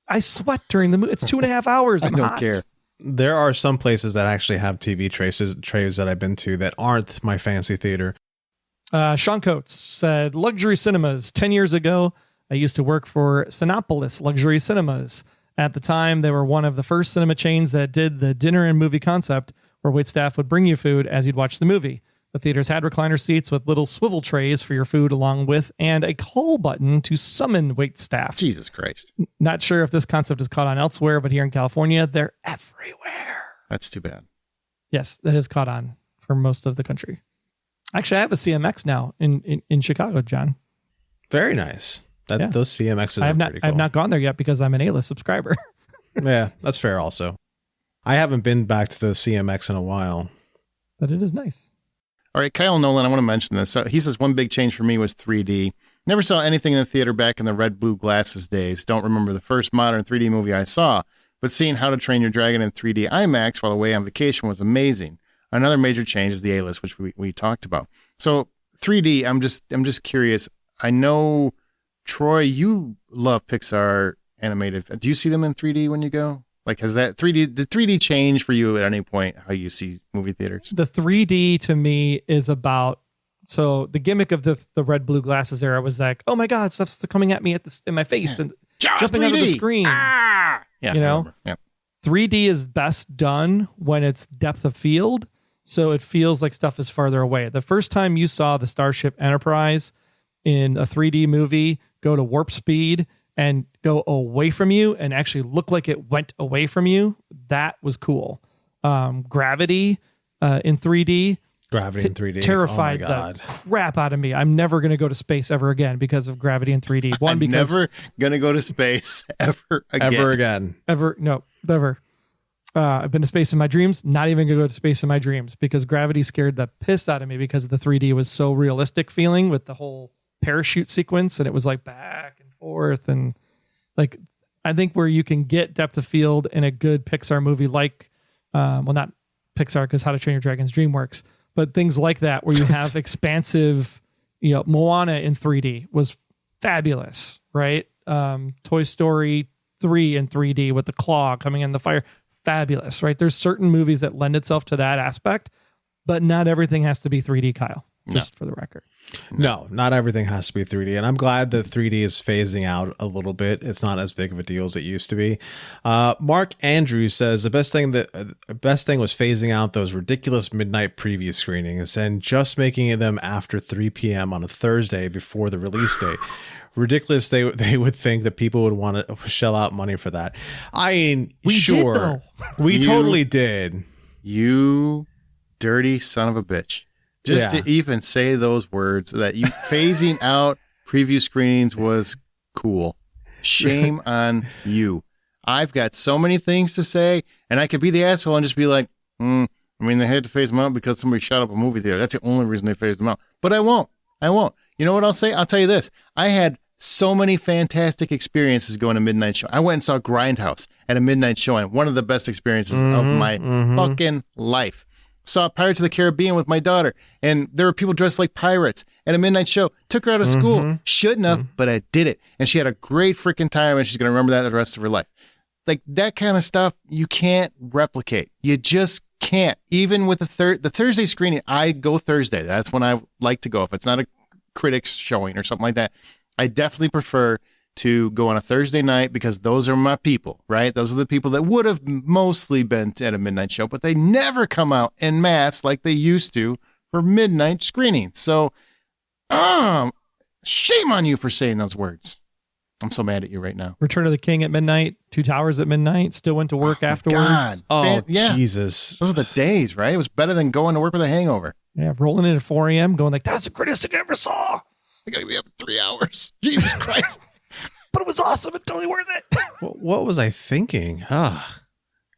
C: I sweat during the movie. It's 2.5 hours.
A: I
C: I'm
A: don't
C: hot.
A: care.
B: There are some places that actually have TV trays that I've been to that aren't my fancy theater.
C: Sean Coates said, luxury cinemas. 10 years ago, I used to work for Sinopolis Luxury Cinemas. At the time, they were one of the first cinema chains that did the dinner and movie concept, where waitstaff would bring you food as you'd watch the movie. The theaters had recliner seats with little swivel trays for your food along with, and a call button to summon waitstaff.
A: Jesus Christ.
C: Not sure if this concept is caught on elsewhere, but here in California, they're everywhere.
A: That's too bad.
C: Yes, that is caught on for most of the country. Actually, I have a CMX now in Chicago, John.
B: Very nice. Those CMXs
C: I have
B: are
C: not
B: pretty
C: I have
B: cool.
C: not gone there yet because I'm an A-list subscriber.
B: Yeah, that's fair also. I haven't been back to the CMX in a while.
C: But it is nice.
A: All right, Kyle Nolan, I want to mention this. So he says one big change for me was 3D. Never saw anything in the theater back in the red blue glasses days. Don't remember the first modern 3D movie I saw, but seeing How to Train Your Dragon in 3D IMAX while away on vacation was amazing. Another major change is the A-list, which we talked about. So 3D, I'm just curious. I know, Troy, you love Pixar animated. Do you see them in 3D when you go? Like, has the 3D change for you at any point how you see movie theaters?
C: The 3D to me is about, so the gimmick of the red blue glasses era was like, oh my God, stuff's coming at me in my face and jumping
A: 3D.
C: out of the screen.
A: Ah! Yeah,
C: You know?
A: I remember. Yeah.
C: 3D is best done when it's depth of field, so it feels like stuff is farther away. The first time you saw the Starship Enterprise in a 3D movie go to warp speed and go away from you and actually look like it went away from you, that was cool. Gravity in 3D.
B: Gravity in 3D.
C: Terrified
B: Oh my God.
C: the crap out of me. I'm never going to go to space ever again because of Gravity in 3D. One,
A: I'm
C: because
A: never going to go to space ever again.
B: Ever again.
C: never. I've been to space in my dreams. Not even going to go to space in my dreams because Gravity scared the piss out of me because the 3D was so realistic feeling with the whole parachute sequence, and it was like back and forth, and like I think where you can get depth of field in a good Pixar movie, like not Pixar because How to Train Your Dragon's DreamWorks, but things like that where you have expansive, Moana in 3D was fabulous, right? Toy Story 3 in 3D with the claw coming in the fire, fabulous, right? There's certain movies that lend itself to that aspect, but not everything has to be 3D, Kyle, just for the record.
B: No, not everything has to be 3D, and I'm glad that 3D is phasing out a little bit. It's not as big of a deal as it used to be. Mark Andrews says the best thing was phasing out those ridiculous midnight preview screenings and just making them after 3 p.m. on a Thursday before the release date. Ridiculous. They would think that people would want to shell out money for that. I mean,
C: We
B: sure,
C: did, though.
B: we totally did.
A: You dirty son of a bitch. Just
B: Yeah.
A: to even say those words, that you phasing out preview screenings was cool. Shame on you. I've got so many things to say, and I could be the asshole and just be like, they had to phase them out because somebody shut up a movie theater. That's the only reason they phased them out. But I won't. You know what I'll say? I'll tell you this. I had so many fantastic experiences going to midnight show. I went and saw Grindhouse at a midnight showing. One of the best experiences of my fucking life. Saw Pirates of the Caribbean with my daughter, and there were people dressed like pirates at a midnight show. Took her out of school. Shouldn't have, but I did it. And she had a great freaking time, and she's going to remember that the rest of her life. Like, that kind of stuff, you can't replicate. You just can't. Even with the Thursday screening, I go Thursday. That's when I like to go. If it's not a critics showing or something like that, I definitely prefer to go on a Thursday night because those are my people, right? Those are the people that would have mostly been at a midnight show, but they never come out en masse like they used to for midnight screenings. So, shame on you for saying those words. I'm so mad at you right now.
C: Return of the King at midnight, Two Towers at midnight, still went to work afterwards.
B: Oh,
A: yeah.
B: Jesus.
A: Those are the days, right? It was better than going to work with a hangover.
C: Yeah, rolling in at 4 a.m., going like, that's the greatest thing I ever saw.
A: I gotta be up 3 hours. Jesus Christ.
C: But it was awesome and totally worth it.
B: What was I thinking?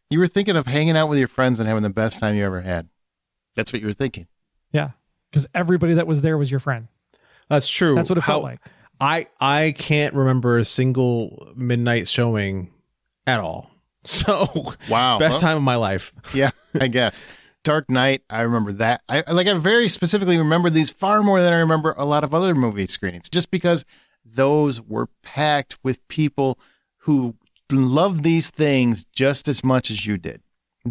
A: You were thinking of hanging out with your friends and having the best time you ever had. That's what you were thinking.
C: Yeah, because everybody that was there was your friend.
B: That's true.
C: That's what it felt like.
B: I can't remember a single midnight showing at all. So
A: Wow.
B: best time of my life.
A: Yeah, I guess. Dark Knight, I remember that. I very specifically remember these far more than I remember a lot of other movie screenings, just because those were packed with people who loved these things just as much as you did.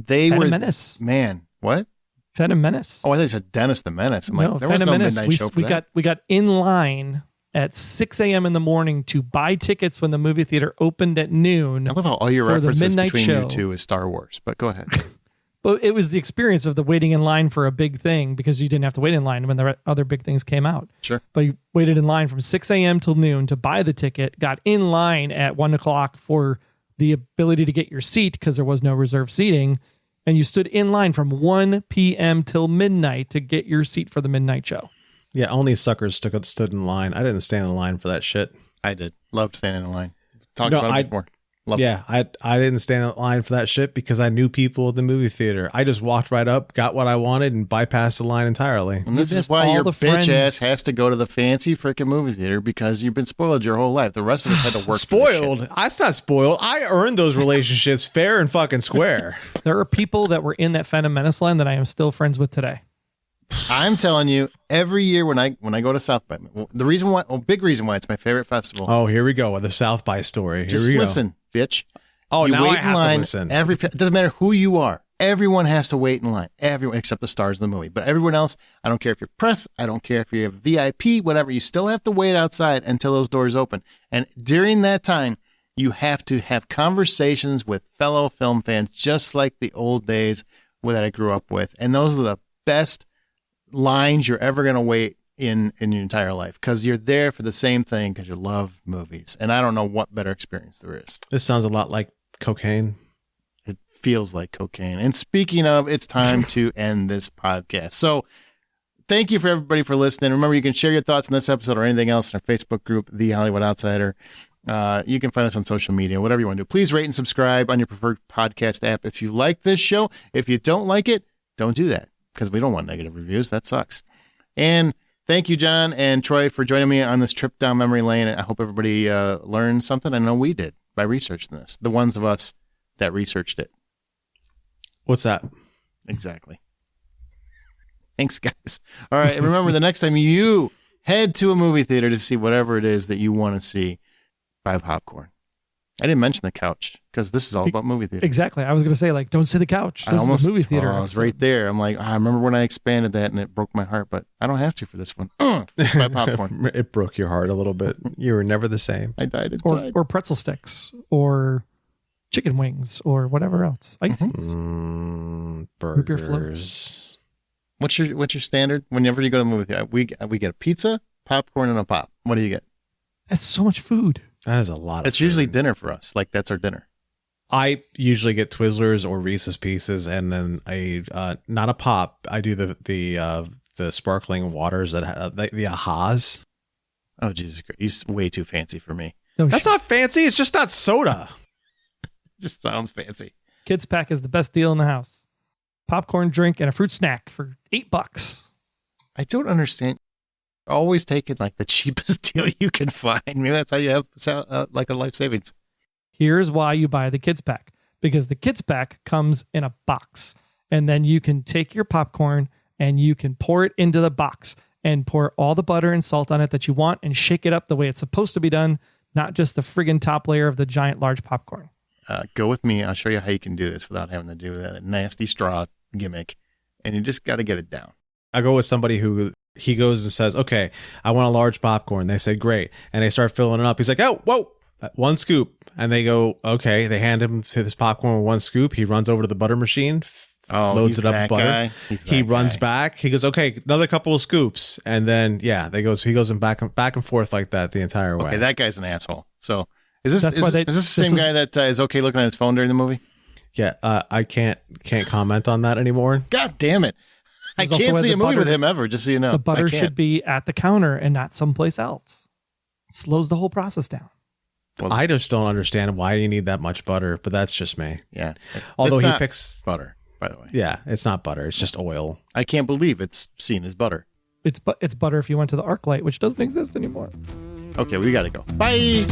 C: Phantom Menace.
A: Man, what?
C: Phantom Menace.
A: Oh, I thought you said Dennis the Menace. I'm
C: No,
A: like, there was
C: Phantom
A: no
C: Menace.
A: midnight show for that.
C: We got in line at 6 a.m. in the morning to buy tickets when the movie theater opened at noon.
A: I love how all your
C: for the
A: references
C: midnight
A: between
C: show.
A: you two is Star Wars, but go ahead.
C: But it was the experience of the waiting in line for a big thing, because you didn't have to wait in line when the other big things came out.
A: Sure.
C: But you waited in line from 6 a.m. till noon to buy the ticket, got in line at 1 o'clock for the ability to get your seat because there was no reserved seating. And you stood in line from 1 p.m. till midnight to get your seat for the midnight show.
B: Yeah, only suckers stood in line. I didn't stand in line for that shit.
A: I did. Loved standing in line. Talked about it before. Loved it.
B: I didn't stand in line for that shit because I knew people at the movie theater. I just walked right up, got what I wanted, and bypassed the line entirely.
A: And this
C: You
A: is
C: missed
A: why
C: all
A: your
C: the
A: bitch
C: friends.
A: ass has to go to the fancy freaking movie theater, because you've been spoiled your whole life. The rest of us had to work for this
B: Spoiled?
A: shit.
B: That's not spoiled. I earned those relationships fair and fucking square.
C: There are people that were in that Phantom Menace line that I am still friends with today.
A: I'm telling you, every year when I go to South by, the reason why, big reason why it's my favorite festival.
B: Oh, here we go with the South by story. Here
A: just
B: we
A: listen, bitch.
B: go. Oh,
A: You
B: now I
A: wait in
B: have
A: line
B: to listen.
A: it doesn't matter who you are. Everyone has to wait in line. Everyone except the stars of the movie. But everyone else, I don't care if you're press, I don't care if you're VIP, whatever. You still have to wait outside until those doors open. And during that time, you have to have conversations with fellow film fans, just like the old days that I grew up with. And those are the best lines you're ever going to wait in your entire life, because you're there for the same thing, because you love movies. And I don't know what better experience there is.
B: This sounds a lot like cocaine.
A: It feels like cocaine. And speaking of, it's time to end this podcast. So thank you for everybody for listening. Remember, you can share your thoughts on this episode or anything else in our Facebook group, The Hollywood Outsider. You can find us on social media, whatever you want to do. Please rate and subscribe on your preferred podcast app if you like this show. If you don't like it, don't do that, because we don't want negative reviews. That sucks. And thank you, John and Troy, for joining me on this trip down memory lane. I hope everybody learned something. I know we did by researching this. The ones of us that researched it.
B: What's that?
A: Exactly. Thanks, guys. All right. And remember, the next time you head to a movie theater to see whatever it is that you want to see, buy popcorn. I didn't mention the couch, because this is all about movie theater.
C: Exactly. I was going to say, like, don't say the couch. This is a movie theater.
A: I was
C: episode.
A: right there. I'm like, I remember when I expanded that and it broke my heart, but I don't have to for this one. Buy popcorn.
B: It broke your heart a little bit. You were never the same.
A: I died inside.
C: Or pretzel sticks, or chicken wings, or whatever else. Ices. Root beer
B: Burgers.
C: floats.
A: What's your standard whenever you go to a movie theater? We get a pizza, popcorn, and a pop. What do you get?
C: That's so much food.
B: That is a lot.
A: It's
B: of
A: usually
B: food.
A: dinner for us. Like, that's our dinner.
B: I usually get Twizzlers or Reese's Pieces, and then not a pop. I do the sparkling waters that have the Ahas.
A: Oh, Jesus Christ. You're way too fancy for me.
C: No,
B: That's not fancy. It's just not soda.
A: It just sounds fancy.
C: Kids Pack is the best deal in the house. Popcorn, drink, and a fruit snack for $8.
A: I don't understand. Always taking like the cheapest deal you can find. Maybe that's how you have like a life savings.
C: Here's why you buy the Kids Pack. Because the Kids Pack comes in a box. And then you can take your popcorn and you can pour it into the box and pour all the butter and salt on it that you want and shake it up the way it's supposed to be done, not just the friggin' top layer of the giant large popcorn.
A: Go with me. I'll show you how you can do this without having to do that nasty straw gimmick. And you just got to get it down.
B: I go with somebody who he goes and says, okay, I want a large popcorn. They say, great. And they start filling it up. He's like, oh, whoa, one scoop. And they go, okay. They hand him to this popcorn with one scoop. He runs over to the butter machine, loads it up with butter. He runs back. He goes, okay, another couple of scoops. And then, yeah, he goes back and forth like that the entire way.
A: Okay, that guy's an asshole. So is this
C: That's why
A: is this the same guy that is okay looking at his phone during the movie?
B: Yeah, I can't comment on that anymore.
A: God damn it! I
C: There's also
A: can't
C: why
A: see
C: the
A: a movie
C: butter-
A: with him ever. Just so you know,
C: The butter
A: I can't.
C: should be at the counter and not someplace else. Slows the whole process down.
A: Well,
B: I just don't understand why you need that much butter, but that's just me.
A: Yeah.
B: Although
A: It's
B: he
A: not
B: picks,
A: butter, by the way.
B: yeah, it's not butter; it's just oil.
A: I can't believe it's seen as butter.
C: It's butter if you went to the ArcLight, which doesn't exist anymore.
A: Okay, we got to go. Bye.